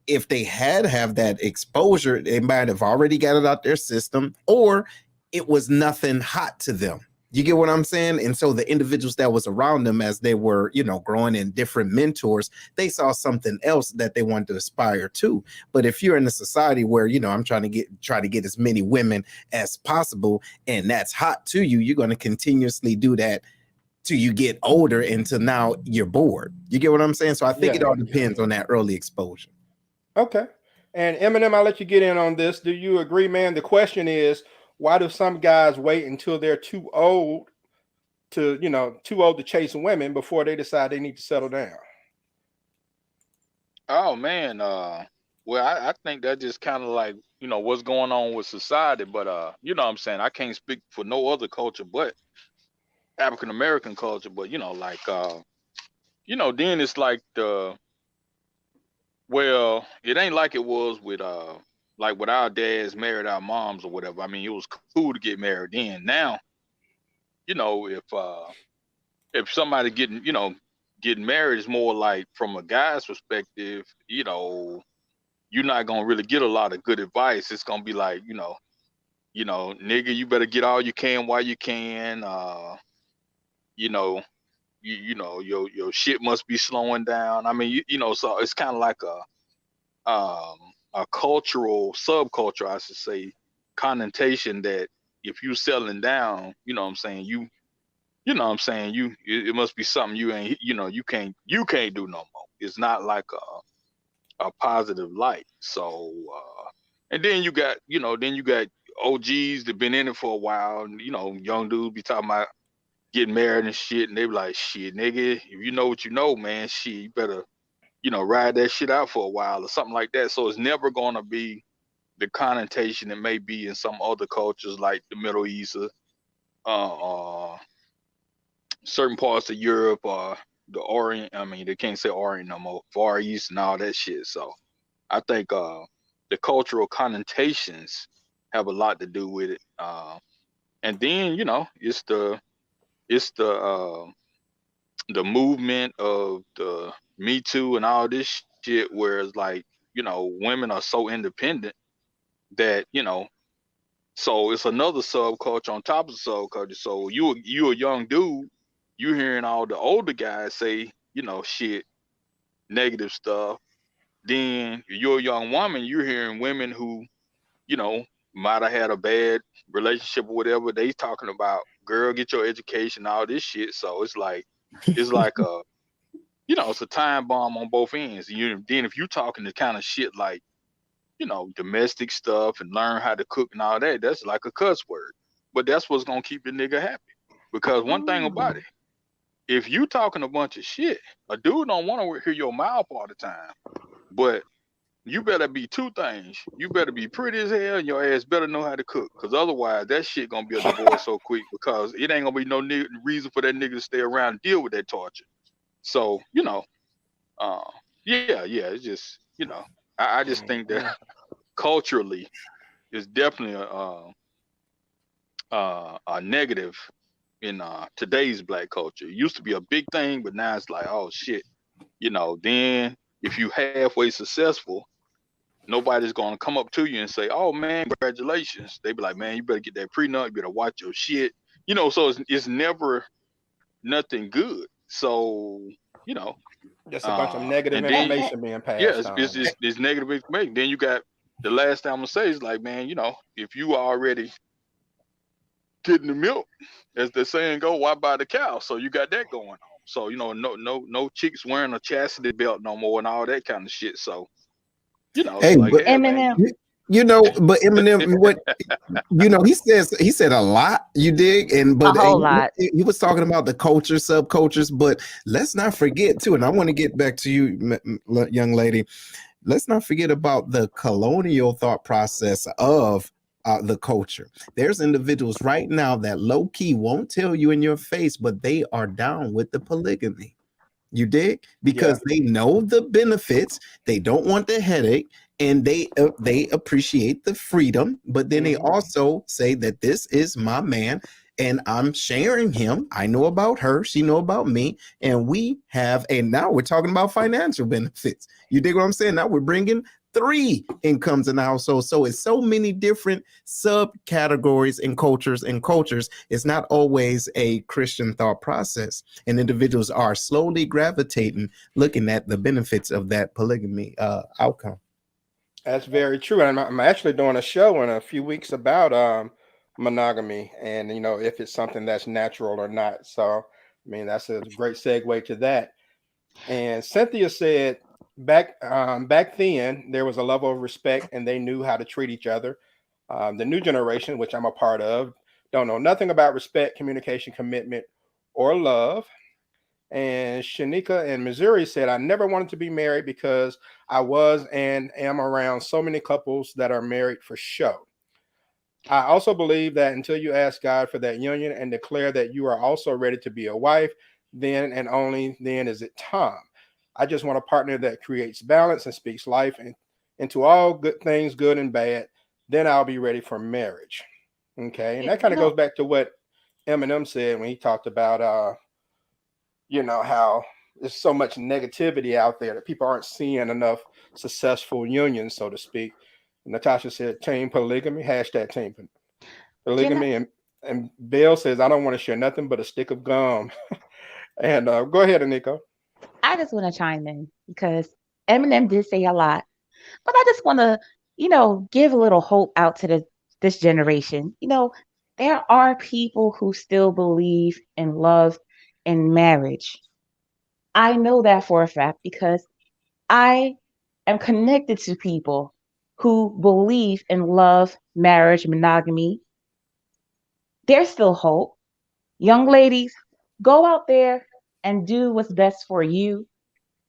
if they have that exposure, they might have already got it out their system, or it was nothing hot to them. You get what I'm saying? And so the individuals that was around them as they were, growing in different mentors, they saw something else that they wanted to aspire to. But if you're in a society where, I'm try to get as many women as possible, and that's hot to you, you're going to continuously do that till you get older, until now you're bored. You get what I'm saying? So I think it all depends on that early exposure. Okay. And Eminem, I'll let you get in on this. Do you agree, man? The question is, why do some guys wait until they're too old to chase women before they decide they need to settle down? Oh man, well, I think that just kind of like what's going on with society, but you know what I'm saying, I can't speak for no other culture but African American culture, but like then it's like well, it ain't like it was with like with our dads married our moms or whatever. I mean, it was cool to get married then. Now, if somebody getting married is more like from a guy's perspective, you're not gonna really get a lot of good advice. It's gonna be like, nigga, you better get all you can while you can. You know, your shit must be slowing down. I mean, so it's kind of like a cultural subculture, I should say, connotation that if you selling down, you know what I'm saying, you know what I'm saying, it must be something you ain't, you can't do no more. It's not like a positive light. So and then you got OGs that been in it for a while, and young dudes be talking about getting married and shit, and they be like, shit, nigga, if you know what you know, man, shit, you better, ride that shit out for a while or something like that. So it's never gonna be the connotation it may be in some other cultures like the Middle East or uh, certain parts of Europe or the Orient. I mean, they can't say Orient no more, Far East and all that shit. So I think the cultural connotations have a lot to do with it. And then it's the movement of the Me Too and all this shit, where it's like women are so independent that so it's another subculture on top of the subculture. So you a young dude, you hearing all the older guys say shit, negative stuff. Then you're a young woman, you're hearing women who you know might have had a bad relationship or whatever. They talking about, girl, get your education, all this shit. So it's like it's a time bomb on both ends. Then if you talking the kind of shit like domestic stuff and learn how to cook and all that, that's like a cuss word. But that's what's gonna keep the nigga happy. Because one thing about it, if you talking a bunch of shit, a dude don't want to hear your mouth all the time. But you better be two things. You better be pretty as hell, and your ass better know how to cook. Because otherwise, that shit gonna be a divorce so quick. Because it ain't gonna be no reason for that nigga to stay around and deal with that torture. So uh, yeah. It's just I just think that culturally, it's definitely a negative in today's black culture. It used to be a big thing, but now it's like, oh shit. Then if you halfway successful, nobody's gonna come up to you and say, "Oh man, congratulations." They be like, "Man, you better get that prenup. You better watch your shit." So it's never nothing good. So you know, Just a bunch of negative and then information being yeah, passed it's on. just it's negative information. Then you got the last thing I'm gonna say is like, man, if you already getting the milk, as the saying go, why buy the cow? So you got that going on. So no chicks wearing a chastity belt no more and all that kind of shit. So it's Hey, like, but hell, man, Eminem. but Eminem, what he said a lot. You dig, and A but whole lot. he was talking about the culture, subcultures. But let's not forget too, and I want to get back to you, young lady. Let's not forget about the colonial thought process of the culture. There's individuals right now that low key won't tell you in your face, but they are down with the polygamy. You dig? Yeah. Because they know the benefits, they don't want the headache, and they appreciate the freedom. But then they Mhm. also say that this is my man, and I'm sharing him. I know about her, she know about me, and we have. And now we're talking about financial benefits. You dig what I'm saying? Now we're bringing three incomes in the household. So it's so many different subcategories and cultures. It's not always a Christian thought process, and individuals are slowly gravitating, looking at the benefits of that polygamy outcome. That's very true. And I'm actually doing a show in a few weeks about monogamy and if it's something that's natural or not. So I mean that's a great segue to that. And Cynthia said back then there was a level of respect and they knew how to treat each other. The new generation, which I'm a part of, don't know nothing about respect, communication, commitment, or love. And Shanika in Missouri said, I never wanted to be married because I was and am around so many couples that are married for show. I also believe that until you ask God for that union and declare that you are also ready to be a wife, then and only then is it time. I just want a partner that creates balance and speaks life into all good things, good and bad. Then I'll be ready for marriage. Okay. And that kind You of know, goes back to what Eminem said when he talked about, how there's so much negativity out there that people aren't seeing enough successful unions, so to speak. Natasha said, team polygamy, hashtag team you know, polygamy. And Bill says, I don't want to share nothing but a stick of gum. And go ahead, Nico. I just want to chime in because Eminem did say a lot, but I just want to, give a little hope out to this generation. There are people who still believe in love and marriage. I know that for a fact because I am connected to people who believe in love, marriage, monogamy. There's still hope. Young ladies, go out there and do what's best for you.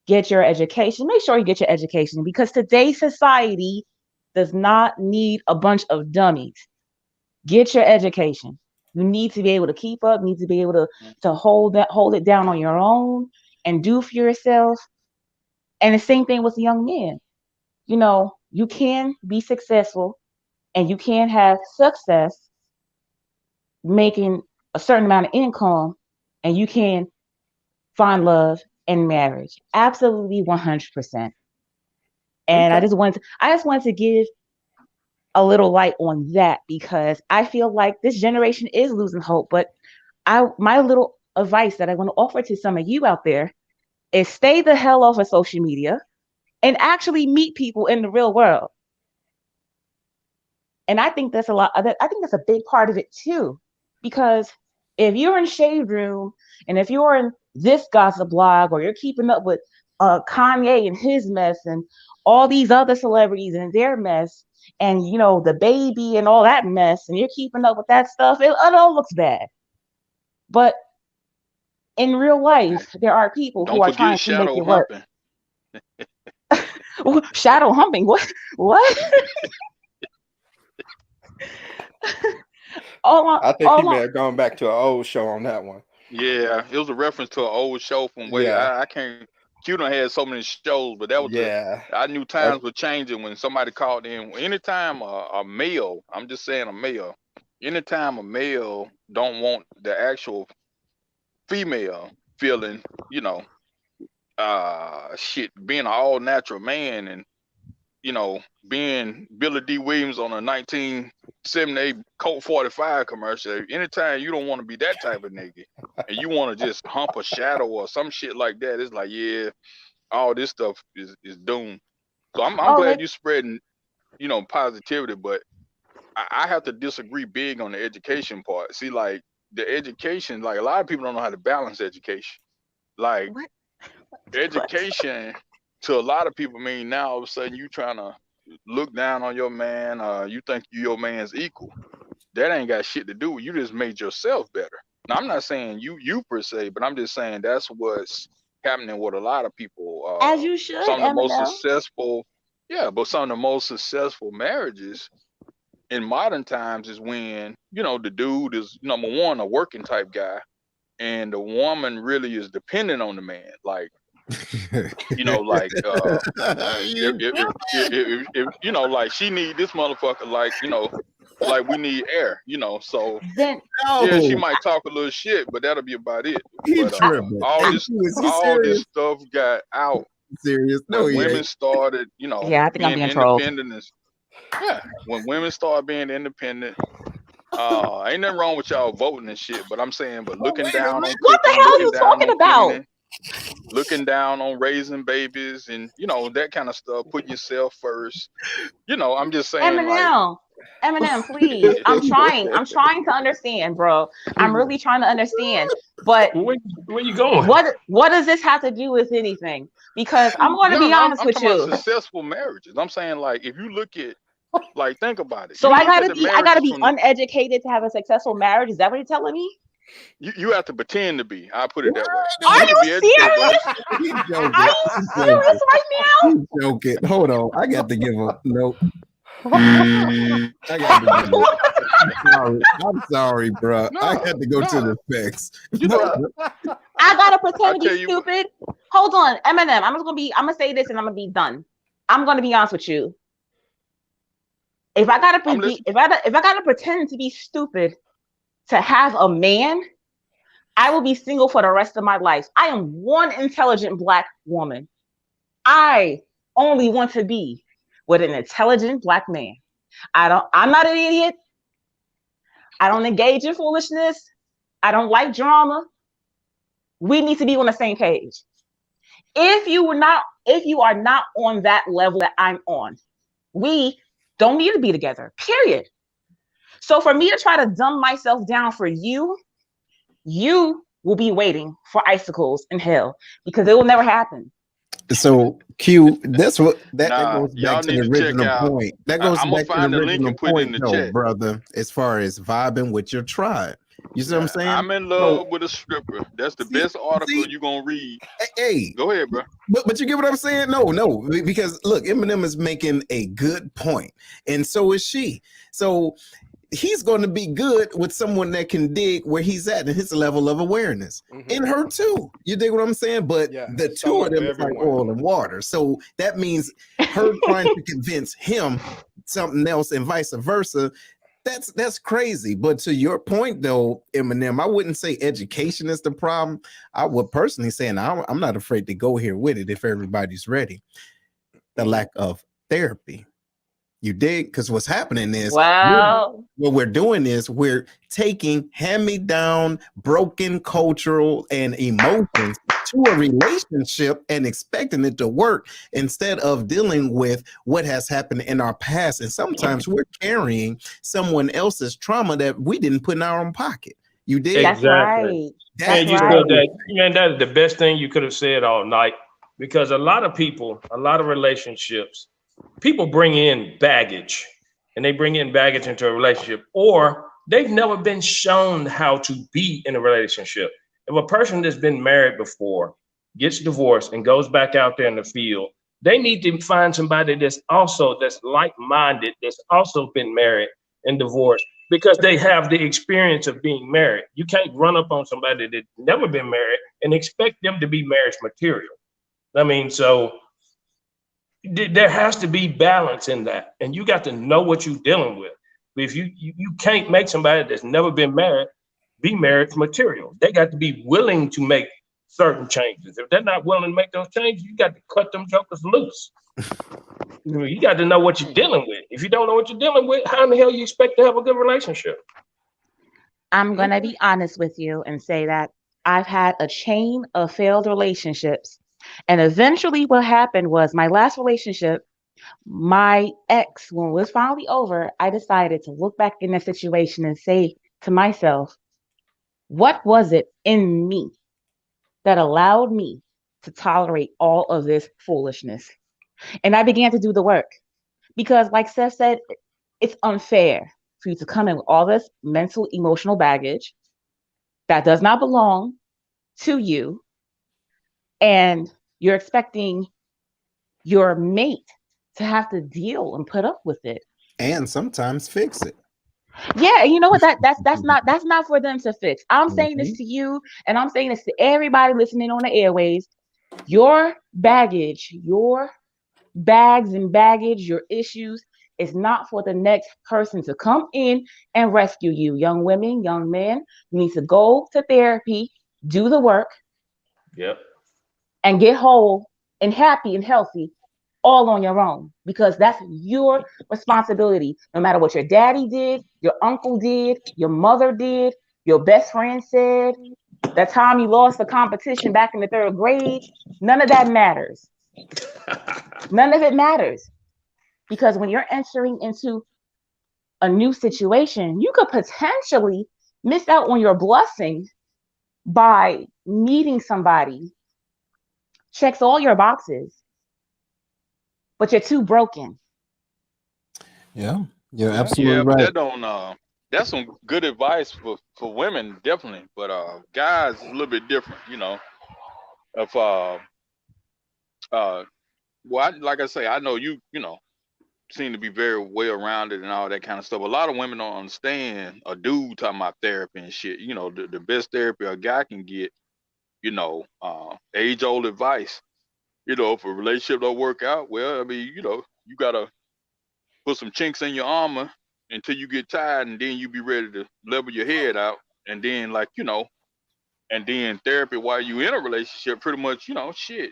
Get your education. Make sure you get your education because today's society does not need a bunch of dummies. Get your education. You need to be able to keep up, need to be able to hold it down on your own and do for yourself. And the same thing with young men. You can be successful and you can have success making a certain amount of income and you can find love in marriage. Absolutely 100%. And Okay. I just wanted to give a little light on that because I feel like this generation is losing hope. But my little advice that I want to offer to some of you out there is stay the hell off of social media and actually meet people in the real world. And I think that's a lot. I think that's a big part of it too, because if you're in Shade Room and if you're in this gossip blog or you're keeping up with Kanye and his mess and all these other celebrities and their mess and the baby and all that mess and you're keeping up with that stuff, it all looks bad. But in real Hey, life, there are people who don't are forget trying to make shadow it work. humping. Shadow humping? What? What? I think he All may on. have gone back to an old show on that one. Yeah, it was a reference to an old show from way Yeah. I can't. Q done had so many shows, but that was Yeah. I knew That, times were changing when somebody called in. Anytime a male, I'm just saying a male, anytime a male don't want the actual female feeling, shit, being an all natural man and being Billy D. Williams on a 1978 Colt 45 commercial, anytime you don't want to be that type of nigga and you want to just hump a shadow or some shit like that, it's like, yeah, all this stuff is doomed. So I'm Oh, glad you spreading, positivity, but I have to disagree big on the education part. See, like the education, like a lot of people don't know how to balance education. Like what? What? education to a lot of people mean now all of a sudden you trying to look down on your man, you think you your man's equal. That ain't got shit to do with you. Just made yourself better. Now I'm not saying you per se, but I'm just saying that's what's happening with a lot of people. As you should, Some of the most Eminem. successful, yeah, but some of the most successful marriages in modern times is when the dude is number one a working type guy, and the woman really is dependent on the man. Like like You like she need this motherfucker, like we need air, so Then yeah, she no, might talk a little shit, but that'll be about it. he But I, tripping. all Hey, this Q, is he all this serious? stuff got out Serious? No, when he women ain't. started, yeah, I think I'm being being trolled. independent. Yeah, when women start being independent, ain't nothing wrong with y'all voting and shit, but I'm saying, but Oh, looking wait a down on minute. What the cooking, hell are looking you down talking on about? cleaning, looking down on raising babies, and that kind of stuff, putting yourself first. I'm just saying, like, Eminem. Eminem, please. I'm trying to understand, bro. I'm really trying to understand. But Where you going? what does this have to do with anything? Because I'm going to no, be no, honest I'm with talking about you. successful marriages. I'm saying, like, if you look at, like, think about it. So You I look at gotta the be marriages uneducated to have a successful marriage. Is that what you're telling me? You have to pretend to be. I put it that way. Are You you can be educated, but serious? He's joking. Are you He's serious joking. right now? He's joking. Hold on. I got to give him nope. I got to give him. I'm sorry, bro. I had to go to the facts. You know, I gotta pretend to tell be you stupid. Hold on, Eminem. I'm gonna say this and I'm gonna be done. I'm gonna be honest with you. If I gotta I'm be, listening. if I gotta pretend to be stupid to have a man, I will be single for the rest of my life. I am one intelligent Black woman. I only want to be with an intelligent Black man. I'm not an idiot. I don't engage in foolishness. I don't like drama. We need to be on the same page. If you are not on that level that I'm on, we don't need to be together. Period. So for me to try to dumb myself down for you, you will be waiting for icicles in hell because it will never happen. So Q, that's what that Nah, goes back y'all to need the to check original out. point. That goes I'm gonna back to the find the link original and put it in point, the though, chat. brother. As far as vibing with your tribe, you see what I'm saying? I'm in So, love with a stripper. That's the best article you're gonna read. hey, Go ahead, bro. but you get what I'm saying? No, because look, Eminem is making a good point, and so is she. So he's going to be good with someone that can dig where he's at and his level of awareness. In her too. You dig what I'm saying? But the two someone of them for is like everyone. oil and water. So that means her trying to convince him something else and vice versa. That's crazy. But to your point though, Eminem, I wouldn't say education is the problem. I would personally say, and I'm not afraid to go here with it if everybody's ready. The lack of therapy. You dig? Because what's happening is Wow. what we're doing is we're taking hand-me-down, broken cultural and emotions to a relationship and expecting it to work instead of dealing with what has happened in our past. And sometimes we're carrying someone else's trauma that we didn't put in our own pocket. You did? That's right. And you right. said that, man, that is the best thing you could have said all night, because a lot of people, a lot of relationships, people bring in baggage, and they bring in baggage into a relationship, or they've never been shown how to be in a relationship. If a person that's been married before gets divorced and goes back out there in the field, they need to find somebody that's like-minded, that's also been married and divorced, because they have the experience of being married. You can't run up on somebody that's never been married and expect them to be marriage material. I mean, so there has to be balance in that, and you got to know what you're dealing with. If you can't make somebody that's never been married be marriage material. They got to be willing to make certain changes. If they're not willing to make those changes, you got to cut them jokers loose. You got to know what you're dealing with. If you don't know what you're dealing with, how in the hell you expect to have a good relationship? I'm going to be honest with you and say that I've had a chain of failed relationships. And eventually what happened was my last relationship, my ex, when it was finally over, I decided to look back in that situation and say to myself, what was it in me that allowed me to tolerate all of this foolishness? And I began to do the work because, like Seth said, it's unfair for you to come in with all this mental, emotional baggage that does not belong to you. And you're expecting your mate to have to deal and put up with it. And sometimes fix it. Yeah, you know what? That's not for them to fix. I'm saying this to you, and I'm saying this to everybody listening on the airways. Your baggage, your bags and baggage, your issues is not for the next person to come in and rescue you. Young women, young men, you need to go to therapy, do the work, and get whole and happy and healthy all on your own, because that's your responsibility. No matter what your daddy did, your uncle did, your mother did, your best friend said, that time you lost the competition back in the 3rd grade, none of that matters. None of it matters. Because when you're entering into a new situation, you could potentially miss out on your blessing by meeting somebody, checks all your boxes, but you're too broken. Yeah, you're absolutely right. That don't that's some good advice for women, definitely. But guys is a little bit different, If uh, well, like I say, I know you know, seem to be very well rounded and all that kind of stuff. A lot of women don't understand a dude talking about therapy and shit. The best therapy a guy can get, age old advice. If a relationship don't work out, well, I mean, you gotta put some chinks in your armor until you get tired, and then you be ready to level your head out. And then, and then therapy while you in a relationship, pretty much, shit,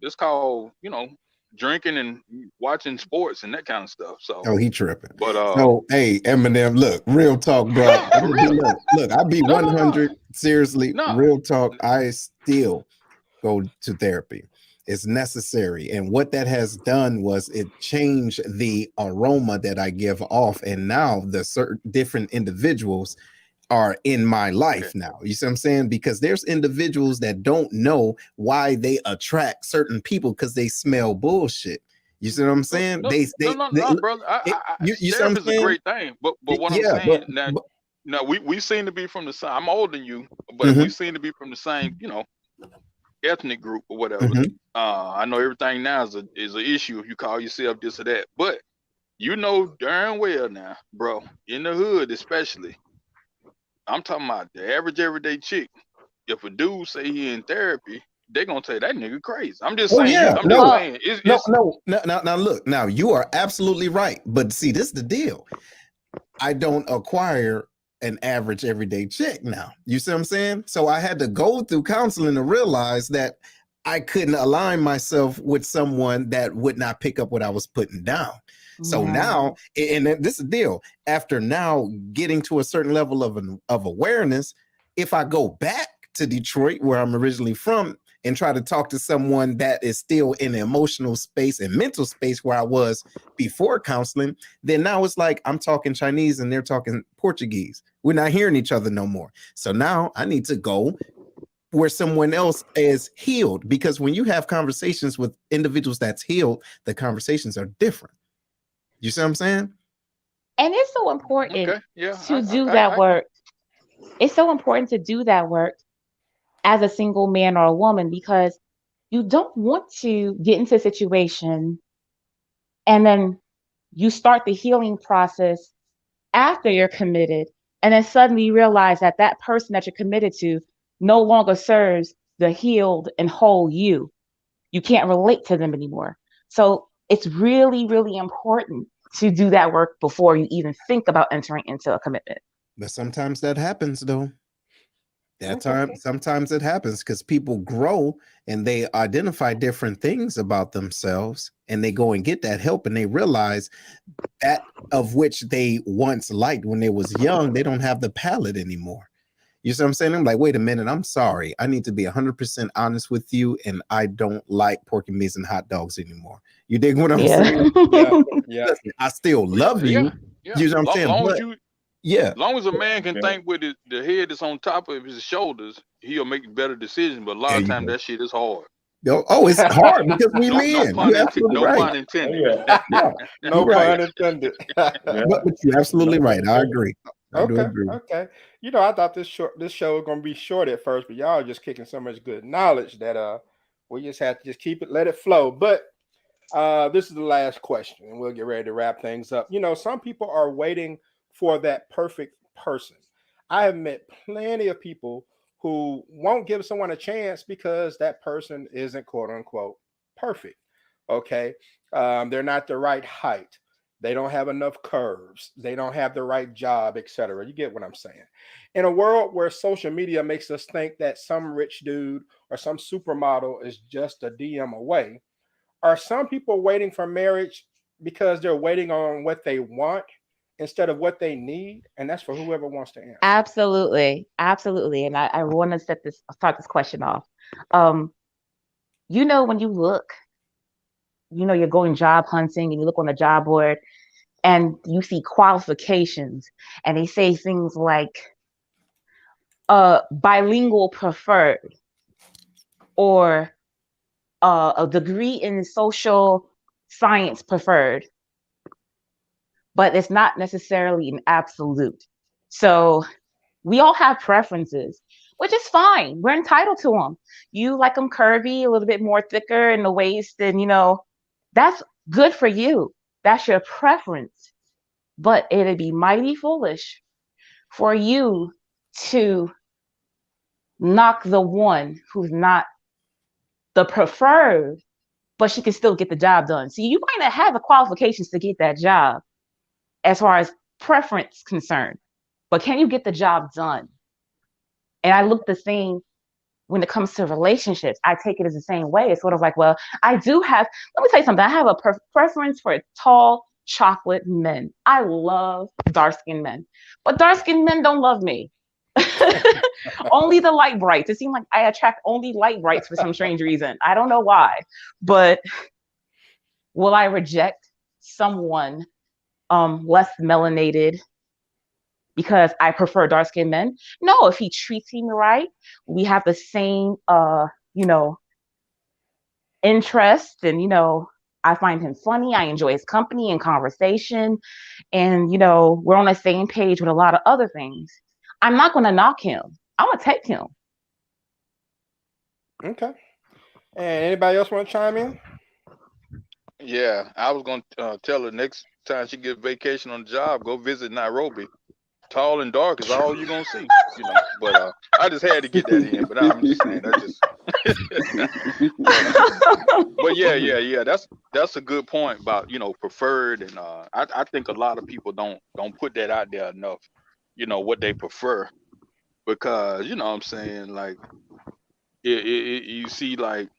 it's called, drinking and watching sports and that kind of stuff. So, Oh, he tripping. but So, hey, Eminem, look, real talk, bro. no, for real. Look, I be No, 100. Seriously, no. real talk. I still go to therapy. It's necessary. And what that has done was it changed the aroma that I give off. And now the certain different individuals are in my life Okay. now. You see what I'm saying? Because there's individuals that don't know why they attract certain people because they smell bullshit. You see what I'm saying? No, brother. You see what I'm Therapy is a saying? great thing, but what I'm Yeah, saying now, we seem to be from the same. I'm older than you, but we mhm, seem to be from the same, ethnic group or whatever. mhm. I know everything now is a issue if you call yourself this or that, but you know darn well now, bro, in the hood especially. I'm talking about the average everyday chick. If a dude say he in therapy, they gonna say that nigga crazy. I'm just Oh saying. yeah, I'm just no, saying. It's no. Now look, now you are absolutely right. But see, this is the deal. I don't acquire an average everyday check now. You see what I'm saying? So I had to go through counseling to realize that I couldn't align myself with someone that would not pick up what I was putting down. So Yeah. now, and this is the deal. After now getting to a certain level of awareness, if I go back to Detroit, where I'm originally from, and try to talk to someone that is still in the emotional space and mental space where I was before counseling, then now it's like I'm talking Chinese and they're talking Portuguese. We're not hearing each other no more. So now I need to go where someone else is healed, because when you have conversations with individuals that's healed, the conversations are different. You see what I'm saying? And it's so important okay. Yeah, to do that work. It's so important to do that work as a single man or a woman because you don't want to get into a situation and then you start the healing process after you're committed and then suddenly you realize that that person that you're committed to no longer serves the healed and whole you can't relate to them anymore. So it's really, really important to do that work before you even think about entering into a commitment. But sometimes that happens though. Okay. Sometimes it happens because people grow and they identify different things about themselves and they go and get that help and they realize that of which they once liked when they was young, they don't have the palate anymore. You see what I'm saying? I'm like, wait a minute, I'm sorry. I need to be 100% honest with you, and I don't like pork and beans and hot dogs anymore. You dig what I'm Yeah. saying? Yeah. Yeah. Listen, I still love yeah, you. yeah. You know what I'm saying? Long as But you, yeah, long as a man can Yeah. think with the head that's on top of his shoulders, he'll make better decisions. But a lot there of you times go. that shit is hard. Oh, it's hard because we No men. pun You're intended. absolutely No right. pun Oh intended. yeah. Yeah, No you're right. pun intended. Yeah. But you're absolutely No pun right. I intended. agree. I do Okay, agree. okay. I thought this show was gonna be short at first, but y'all are just kicking so much good knowledge that we just have to just keep it, let it flow. But this is the last question, and we'll get ready to wrap things up. Some people are waiting for that perfect person. I have met plenty of people who won't give someone a chance because that person isn't quote unquote perfect. Okay, they're not the right height. They don't have enough curves. They don't have the right job, etc. You get what I'm saying? In a world where social media makes us think that some rich dude or some supermodel is just a DM away, are some people waiting for marriage because they're waiting on what they want instead of what they need? And that's for whoever wants to answer. Absolutely. Absolutely. And I want to start this question off. Um, when you look, you're going job hunting and you look on the job board and you see qualifications and they say things like bilingual preferred or a degree in social science preferred, but it's not necessarily an absolute. So we all have preferences, which is fine. We're entitled to them. You like them curvy, a little bit more thicker in the waist, and that's good for you. That's your preference. But it'd be mighty foolish for you to knock the one who's not the preferred, but she can still get the job done. See, you might not have the qualifications to get that job as far as preference concerned, but can you get the job done? And I look the same when it comes to relationships. I take it as the same way. It's sort of like, well, I do have, let me tell you something. I have a preference for tall chocolate men. I love dark-skinned men, but dark-skinned men don't love me. Only the light brights. It seems like I attract only light brights for some strange reason. I don't know why, but will I reject someone less melanated because I prefer dark-skinned men? No, if he treats me right, we have the same interest, and I find him funny, I enjoy his company and conversation, and we're on the same page with a lot of other things. I'm not going to knock him. I'm going to take him. Okay. And anybody else want to chime in? Yeah, I was gonna tell her next time she gets vacation on the job, go visit Nairobi. Tall and dark is all you're gonna see, But I just had to get that in. But I'm just saying that just. but yeah. That's a good point about preferred, and I think a lot of people don't put that out there enough. What they prefer, because what I'm saying, like you see, like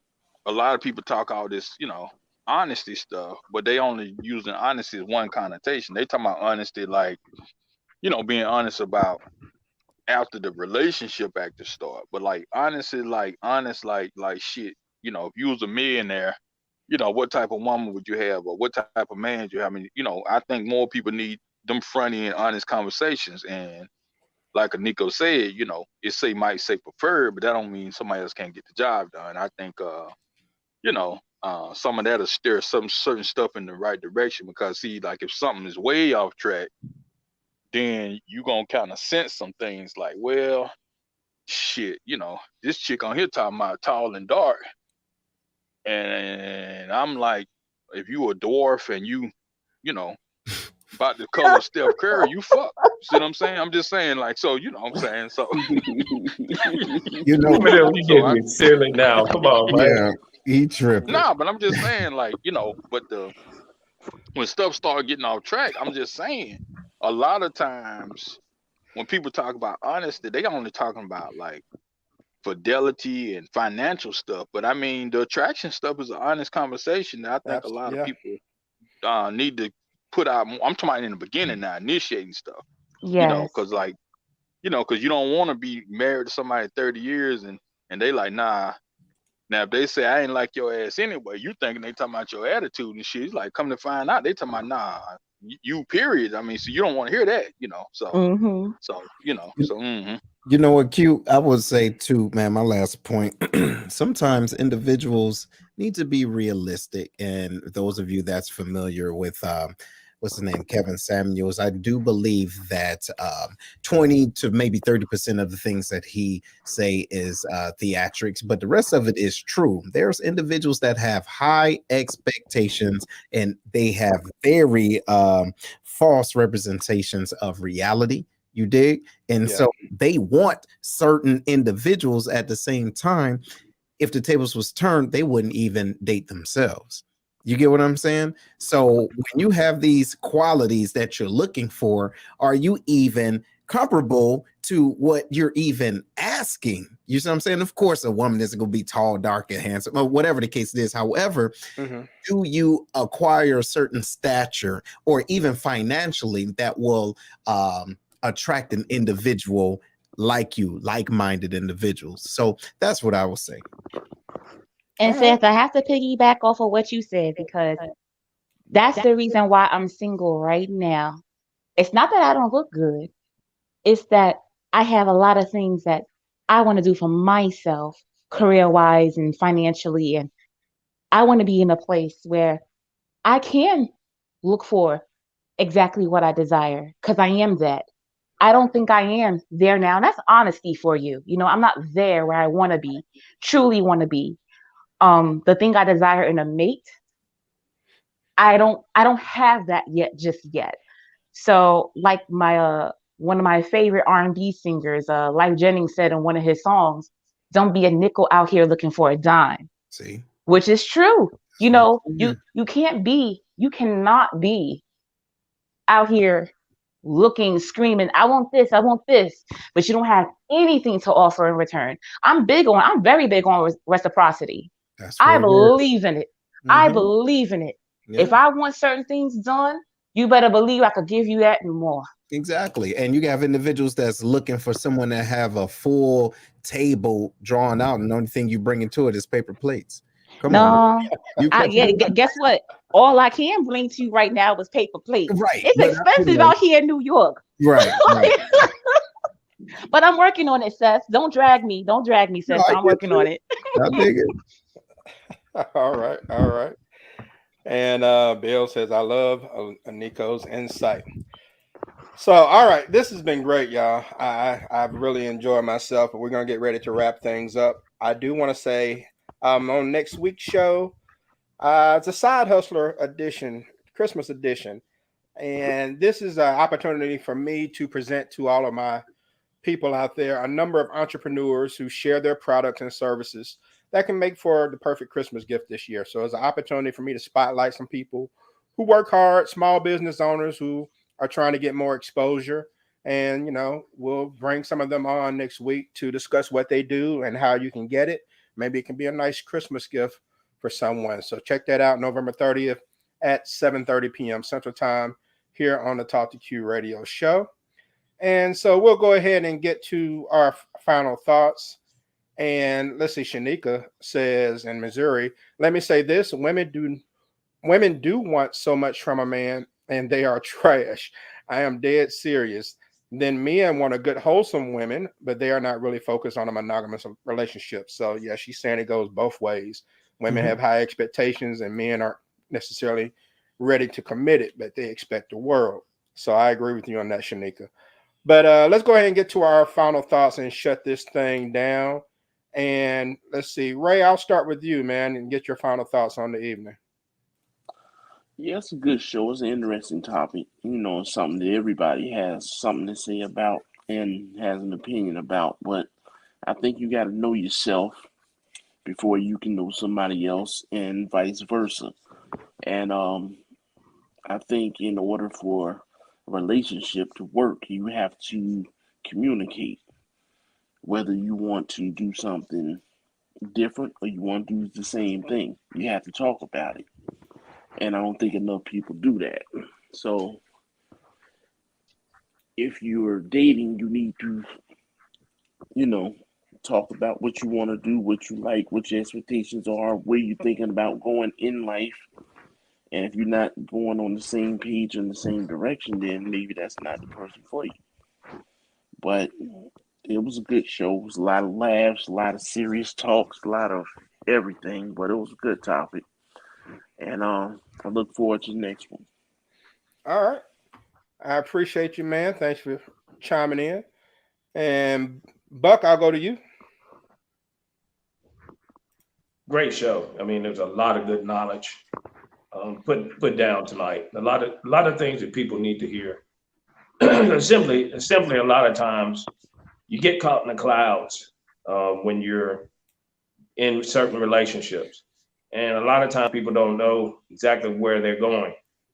a lot of people talk all this honesty stuff, but they only using honesty as one connotation. They talking about honesty like being honest about after the relationship actually start, but like honestly, like honest, like shit. If you was a millionaire, what type of woman would you have, or what type of man would you have? I mean, I think more people need them front end honest conversations. And like Nico said, might say preferred, but that don't mean somebody else can't get the job done. I think some of that'll steer some certain stuff in the right direction, because see, like if something is way off track, then you gonna kind of sense some things like, well, shit, this chick on here talking about tall and dark, and I'm like, if you a dwarf and you about the color of Steph Curry, you fuck. See what I'm saying? I'm just saying, like, so what I'm saying, so you getting me silly now. Come on, man. Yeah, he tripping. Nah, but I'm just saying, like, but when stuff start getting off track, I'm just saying, a lot of times when people talk about honesty, they only talking about like fidelity and financial stuff. But I mean, the attraction stuff is an honest conversation that I think a lot of people need to put out. I'm talking about in the beginning now, initiating stuff. Yes. Because like, because you don't want to be married to somebody 30 years and they like, nah. Now, if they say, I ain't like your ass anyway, you thinking they talking about your attitude and shit. It's like, come to find out, they talking about, nah, you period. I mean, so you don't want to hear that, so, You know what, Q? I would say too, man, my last point. Sometimes individuals need to be realistic. And those of you that's familiar with what's his name, Kevin Samuels, I do believe that 20 to maybe 30% of the things that he say is theatrics, but the rest of it is true. There's individuals that have high expectations and they have very false representations of reality. You dig? And so they want certain individuals at the same time. If the tables was turned, they wouldn't even date themselves. You get what I'm saying? So when you have these qualities that you're looking for, are you even comparable to what you're even asking? You see what I'm saying? Of course, a woman isn't going to be tall, dark, and handsome, or whatever the case is. However, do you acquire a certain stature or even financially that will attract an individual like you, like-minded individuals? So that's what I will say. And Seth, I have to piggyback off of what you said, because that's the reason why I'm single right now. It's not that I don't look good. It's that I have a lot of things that I want to do for myself, career-wise and financially. And I want to be in a place where I can look for exactly what I desire, because I am that. I don't think I am there now. And that's honesty for you. I'm not there where I want to be, truly want to be. The thing I desire in a mate, I don't have that yet, just yet. So like my one of my favorite R&B singers, Life Jennings said in one of his songs, "Don't be a nickel out here looking for a dime," See, which is true. that's what I'm You saying. you cannot be out here looking, screaming, I want this, but you don't have anything to offer in return. I'm very big on reciprocity. That's I what it is. believe in it. I Hmm. believe in it. If Yeah, I want certain things done, you better believe I could give you that and more. exactly. And you have individuals that's looking for someone that have a full table drawn out, and the only thing you bring into it is paper plates. Come on, man. No, You catch me? guess what? All I can bring to you right now is paper plates. Right, It's but expensive out here in New York. right, right. But I'm working on it, Seth. Don't drag me. Don't drag me, No, Seth. I I'm get working on you. it. I dig it. All right, all right. And Bill says, I love Nico's insight. So, all right, this has been great, y'all. I've really enjoyed myself, but we're gonna get ready to wrap things up. I do want to say, on next week's show, it's a side hustler edition, Christmas edition, and this is an opportunity for me to present to all of my people out there a number of entrepreneurs who share their products and services that can make for the perfect Christmas gift this year. So it's an opportunity for me to spotlight some people who work hard, small business owners who are trying to get more exposure. And, we'll bring some of them on next week to discuss what they do and how you can get it. Maybe it can be a nice Christmas gift for someone. So check that out November 30th at 7:30 p.m. Central Time here on the Talk to Q radio show. And so we'll go ahead and get to our final thoughts. And let's see, Shanika says in Missouri, let me say this: women do want so much from a man, and they are trash. I am dead serious. Then men want a good, wholesome women, but they are not really focused on a monogamous relationship. So yeah, she's saying it goes both ways. Women Mhm. have high expectations, and men aren't necessarily ready to commit it, but they expect the world. So I agree with you on that, Shanika. But let's go ahead and get to our final thoughts and shut this thing down. And let's see, Ray, I'll start with you, man, and get your final thoughts on the evening. Yeah, it's a good show. It's an interesting topic. It's something that everybody has something to say about and has an opinion about. But I think you got to know yourself before you can know somebody else, and vice versa. And I think in order for a relationship to work, you have to communicate whether you want to do something different or you want to do the same thing. You have to talk about it. And I don't think enough people do that. So if you're dating, you need to, you know, talk about what you want to do, what you like, what your expectations are, where you're thinking about going in life. And if you're not going on the same page in the same direction, then maybe that's not the person for you. But it was a good show. It was a lot of laughs, a lot of serious talks, a lot of everything. But it was a good topic. And I look forward to the next one. All right. I appreciate you, man. Thanks for chiming in. And Buck, I'll go to you. Great show. I mean, there's a lot of good knowledge put down tonight. A lot of things that people need to hear. simply, a lot of times you get caught in the clouds when you're in certain relationships, and a lot of times people don't know exactly where they're going.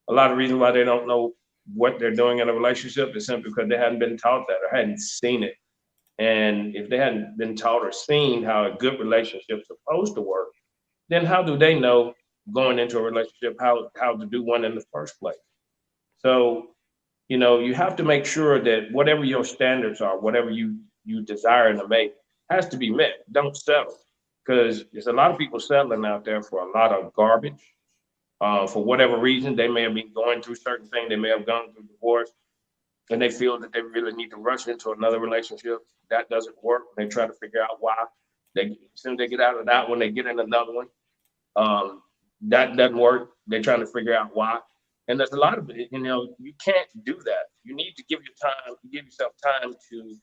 A lot of reasons why they don't know what they're doing in a relationship is simply because they hadn't been taught that or hadn't seen it. And if they hadn't been taught or seen how a good relationship's supposed to work, then how do they know going into a relationship how to do one in the first place? So, you have to make sure that whatever your standards are, whatever you desire to make, has to be met. Don't settle, because there's a lot of people settling out there for a lot of garbage. For whatever reason, they may have been going through certain things. They may have gone through divorce, and they feel that they really need to rush into another relationship. That doesn't work. They try to figure out why. They as soon as they get out of that one, they get in another one. That doesn't work. They're trying to figure out why. And there's a lot of it, you can't do that. You need to give yourself time to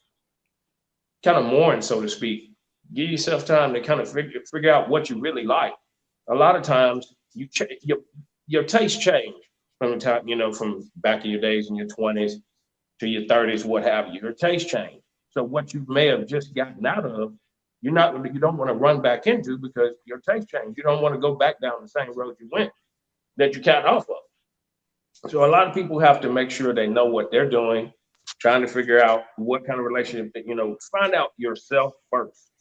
kind of mourn, so to speak. Give yourself time to kind of figure out what you really like. A lot of times, your taste change from the time, from back in your days in your 20s to your 30s, what have you. Your taste change. So what you may have just gotten out of, you don't want to run back into because your taste change. You don't want to go back down the same road you went that you got off of. So a lot of people have to make sure they know what they're doing, trying to figure out what kind of relationship find out yourself first.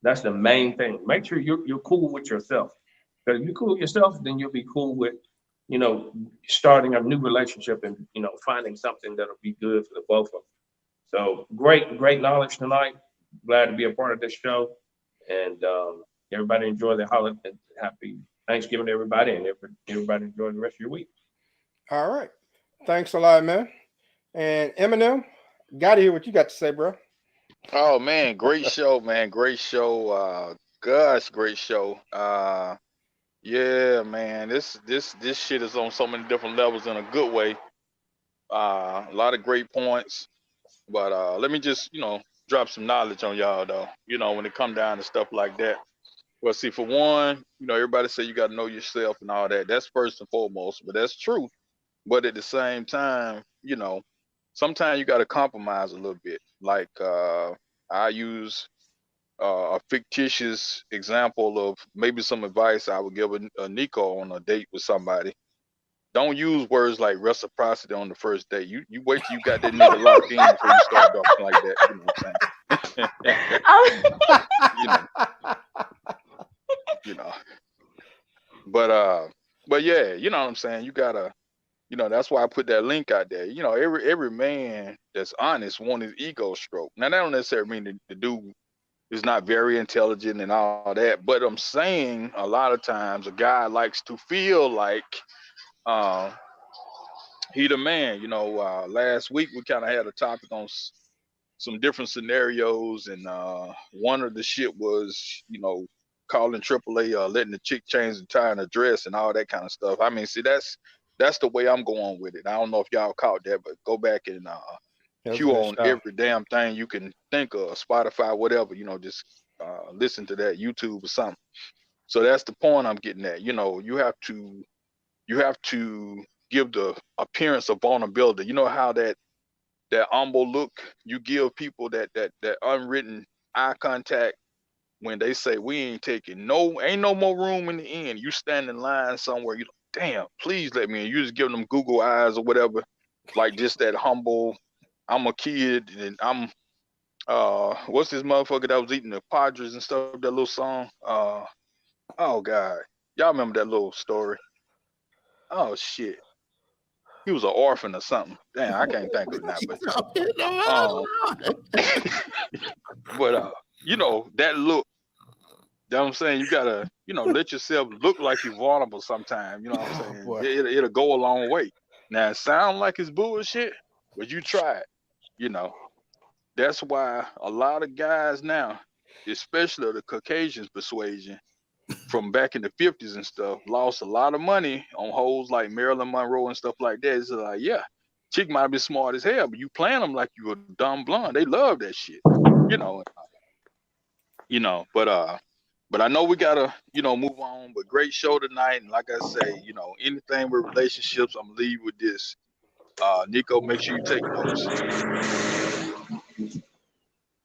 That's the main thing. Make sure you're cool with yourself. Because if you're cool with yourself, then you'll be cool with, starting a new relationship and, finding something that'll be good for the both of them. So great knowledge tonight. Glad to be a part of this show. And everybody enjoy the holiday. Happy Thanksgiving to everybody, and everybody enjoy the rest of your week. All right. Thanks a lot, man. And Eminem, got to hear what you got to say, bro. Oh man, great show, man. Great show. Gosh, great show. Yeah, man. This shit is on so many different levels in a good way. A lot of great points. But let me just, drop some knowledge on y'all though. When it come down to stuff like that. Well, see, for one, everybody say you got to know yourself and all that. That's first and foremost, but that's true. But at the same time, sometimes you got to compromise a little bit. Like I use a fictitious example of maybe some advice I would give a Nico on a date with somebody. Don't use words like reciprocity on the first date. You wait till you got that nigga locked in before you start talking like that. You know what I'm saying? you know. But yeah, you know what I'm saying? You gotta, that's why I put that link out there. Every man that's honest want his ego stroked. Now that don't necessarily mean that the dude is not very intelligent and all that, but I'm saying a lot of times a guy likes to feel like he the man. Last week we kind of had a topic on some different scenarios, and one of the shit was, calling AAA, letting the chick change the tie and the dress and all that kind of stuff. I mean, see, that's the way I'm going with it. I don't know if y'all caught that, but go back and cue on every damn thing you can think of, Spotify, whatever, just listen to that, YouTube or something. So that's the point I'm getting at. You have to give the appearance of vulnerability. You know how that humble look you give people, that unwritten eye contact when they say we ain't ain't no more room in the end. You stand in line somewhere, damn, please let me in. You just giving them Google eyes or whatever, like just that humble. I'm a kid and I'm what's this motherfucker that was eating the Padres and stuff, that little song? Oh God. Y'all remember that little story? Oh shit. He was an orphan or something. Damn, I can't think of it now, but that look, you know what I'm saying? You gotta, let yourself look like you're vulnerable sometime. You know what I'm saying? It'll go a long way. Now it sound like it's bullshit, but you try it. That's why a lot of guys now, especially the Caucasians persuasion from back in the 50s and stuff, lost a lot of money on hoes like Marilyn Monroe and stuff like that. It's like, yeah, chick might be smart as hell, but you playing them like you a dumb blonde. They love that shit, but I know we gotta, move on. But great show tonight, and like I say, anything with relationships, I'm gonna leave you with this. Nico, make sure you take notes.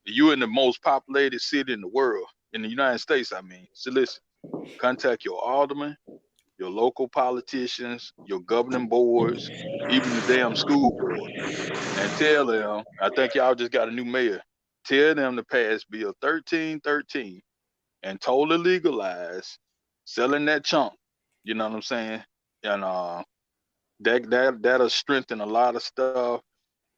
You in the most populated city in the world, in the United States, I mean. So listen, contact your alderman, your local politicians, your governing boards, even the damn school board, and tell them, I think y'all just got a new mayor, tell them to pass Bill 1313 and totally legalize selling that chunk. You know what I'm saying? And that'll strengthen a lot of stuff.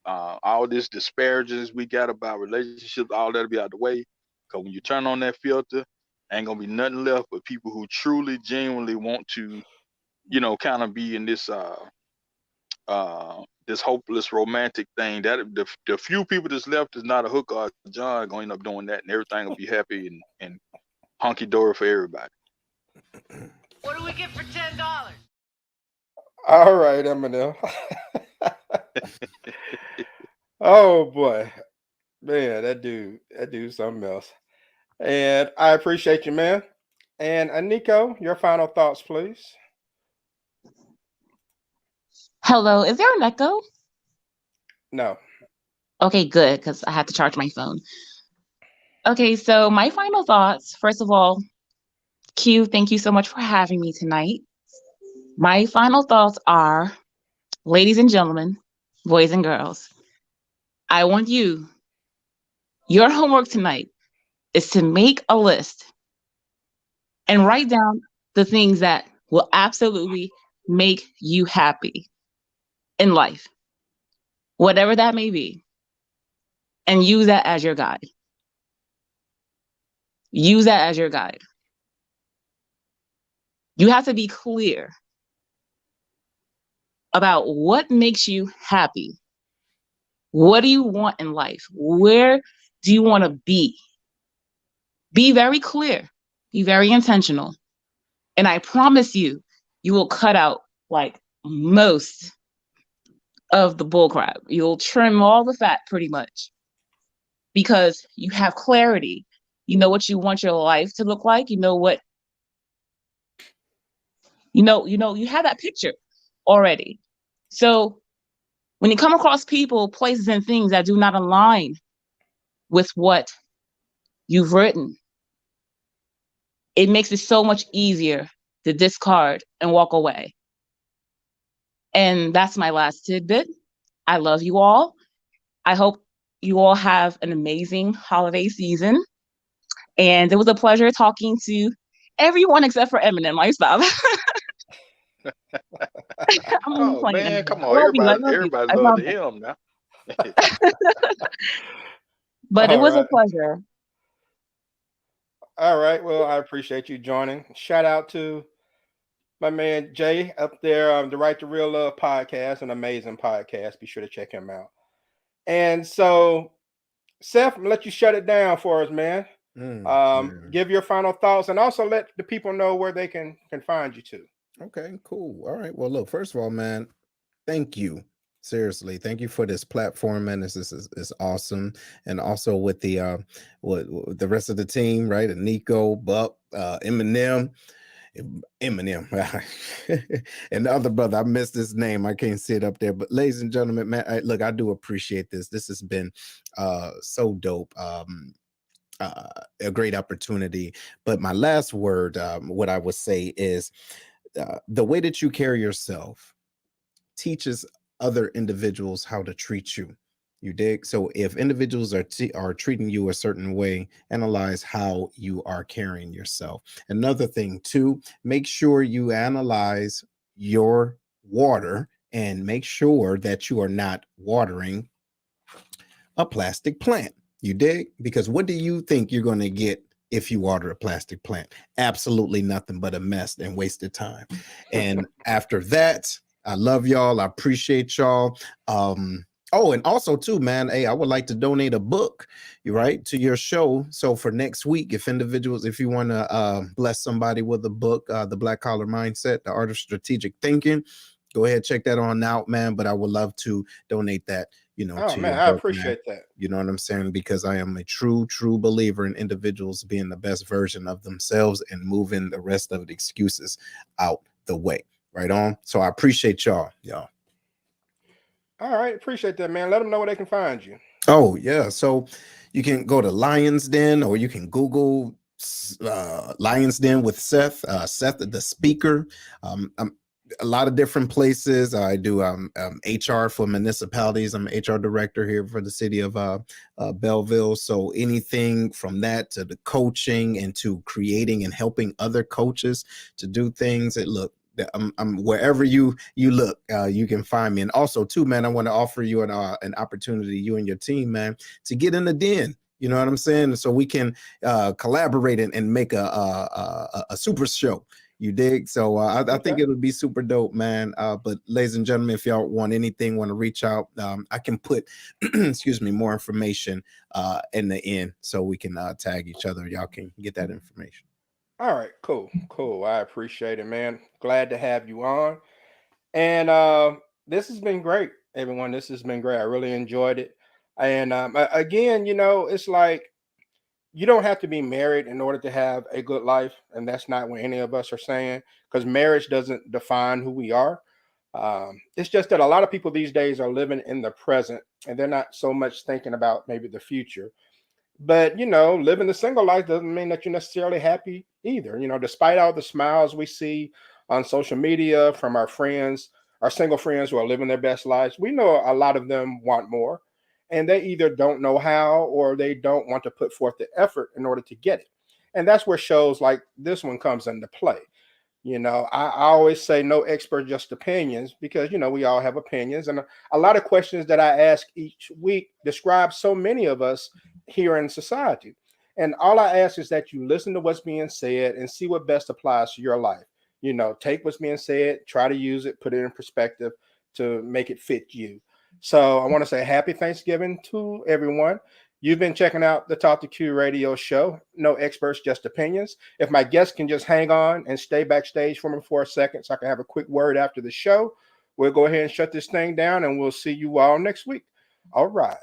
All this disparages we got about relationships, all that'll be out the way. Because when you turn on that filter, ain't gonna be nothing left but people who truly, genuinely want to, kind of be in this this hopeless romantic thing. That the few people that's left is not a hooker or a John gonna end up doing that, and everything will be happy and hunky dory for everybody. What do we get for $10? All right, Eminem. Oh boy, man, that dude's something else. And I appreciate you, man. And Nico, your final thoughts, please. Hello, is there an echo? No. Okay, good, because I had to charge my phone. Okay, so my final thoughts. First of all, Q, thank you so much for having me tonight. My final thoughts are, ladies and gentlemen, boys and girls, I want your homework tonight is to make a list and write down the things that will absolutely make you happy in life, whatever that may be, and use that as your guide. Use that as your guide. You have to be clear about what makes you happy. What do you want in life? Where do you want to be? Be very clear, be very intentional. And I promise you, you will cut out like most of the bullcrap. You'll trim all the fat pretty much because you have clarity. You know what you want your life to look like. You know what, you have that picture already. So when you come across people, places, and things that do not align with what you've written, it makes it so much easier to discard and walk away. And that's my last tidbit. I love you all. I hope you all have an amazing holiday season. And it was a pleasure talking to everyone except for Eminem. I stop. I'm only Oh playing man, Eminem. come I on, love you. I everybody, love you. everybody I love love the it. him now. But it All was a right. pleasure. All right. Well, I appreciate you joining. Shout out to my man Jay up there, the Right to Real Love podcast, an amazing podcast. Be sure to check him out. And so, Seth, I'm gonna let you shut it down for us, man. Man. Give your final thoughts, and also let the people know where they can find you too. Okay, cool. All right. Well, look, first of all, man, thank you. Seriously, thank you for this platform, man. This is awesome. And also with the with the rest of the team, right? And Nico, Buck, Eminem, Eminem, and the other brother. I missed his name. I can't see it up there. But ladies and gentlemen, man, look, I do appreciate this. This has been so dope. A great opportunity. But my last word, what I would say is the way that you carry yourself teaches other individuals how to treat you. You dig? So if individuals are treating you a certain way, analyze how you are carrying yourself. Another thing too, make sure you analyze your water and make sure that you are not watering a plastic plant. You dig? Because what do you think you're going to get if you water a plastic plant? Absolutely nothing but a mess and wasted time. And after that, I love y'all. I appreciate y'all. Oh, and also too, man, hey, I would like to donate a book, you right, to your show. So for next week, if you want to bless somebody with a book, The Black Collar Mindset, The Art of Strategic Thinking, go ahead, check that on out, man. But I would love to donate that, Oh to your man, I book, man. appreciate that. You know what I'm saying? Because I am a true believer in individuals being the best version of themselves and moving the rest of the excuses out the way. Right on. So I appreciate y'all. All right, appreciate that, man. Let them know where they can find you. Oh yeah. So you can go to Lions Den or you can Google Lions Den with Seth. Seth the speaker. I'm a lot of different places. I do HR for municipalities. I'm HR director here for the city of Belleville. So anything from that to the coaching and to creating and helping other coaches to do things. I'm wherever you look, you can find me. And also too, man, I want to offer you an opportunity, you and your team, man, to get in the den. You know what I'm saying? So we can collaborate and make a super show. You dig? So I think it would be super dope, man. But ladies and gentlemen, if y'all want anything, want to reach out, I can put, excuse me, more information in the end so we can tag each other. Y'all can get that information. All right, cool. I appreciate it, man. Glad to have you on. And this has been great, everyone. This has been great. I really enjoyed it. And again, it's like you don't have to be married in order to have a good life, and that's not what any of us are saying. Because marriage doesn't define who we are. It's just that a lot of people these days are living in the present, and they're not so much thinking about maybe the future. But living the single life doesn't mean that you're necessarily happy either. Despite all the smiles we see on social media from our friends, our single friends who are living their best lives, we know a lot of them want more, and they either don't know how or they don't want to put forth the effort in order to get it. And that's where shows like this one comes into play. I always say no expert, just opinions, because we all have opinions, and a lot of questions that I ask each week describe so many of us here in society. And all I ask is that you listen to what's being said and see what best applies to your life. Take what's being said, try to use it, put it in perspective to make it fit you. So I want to say happy Thanksgiving to everyone. You've been checking out the Talk to Q radio show. No experts, just opinions. If my guests can just hang on and stay backstage for me for a second so I can have a quick word after the show, we'll go ahead and shut this thing down and we'll see you all next week. All right.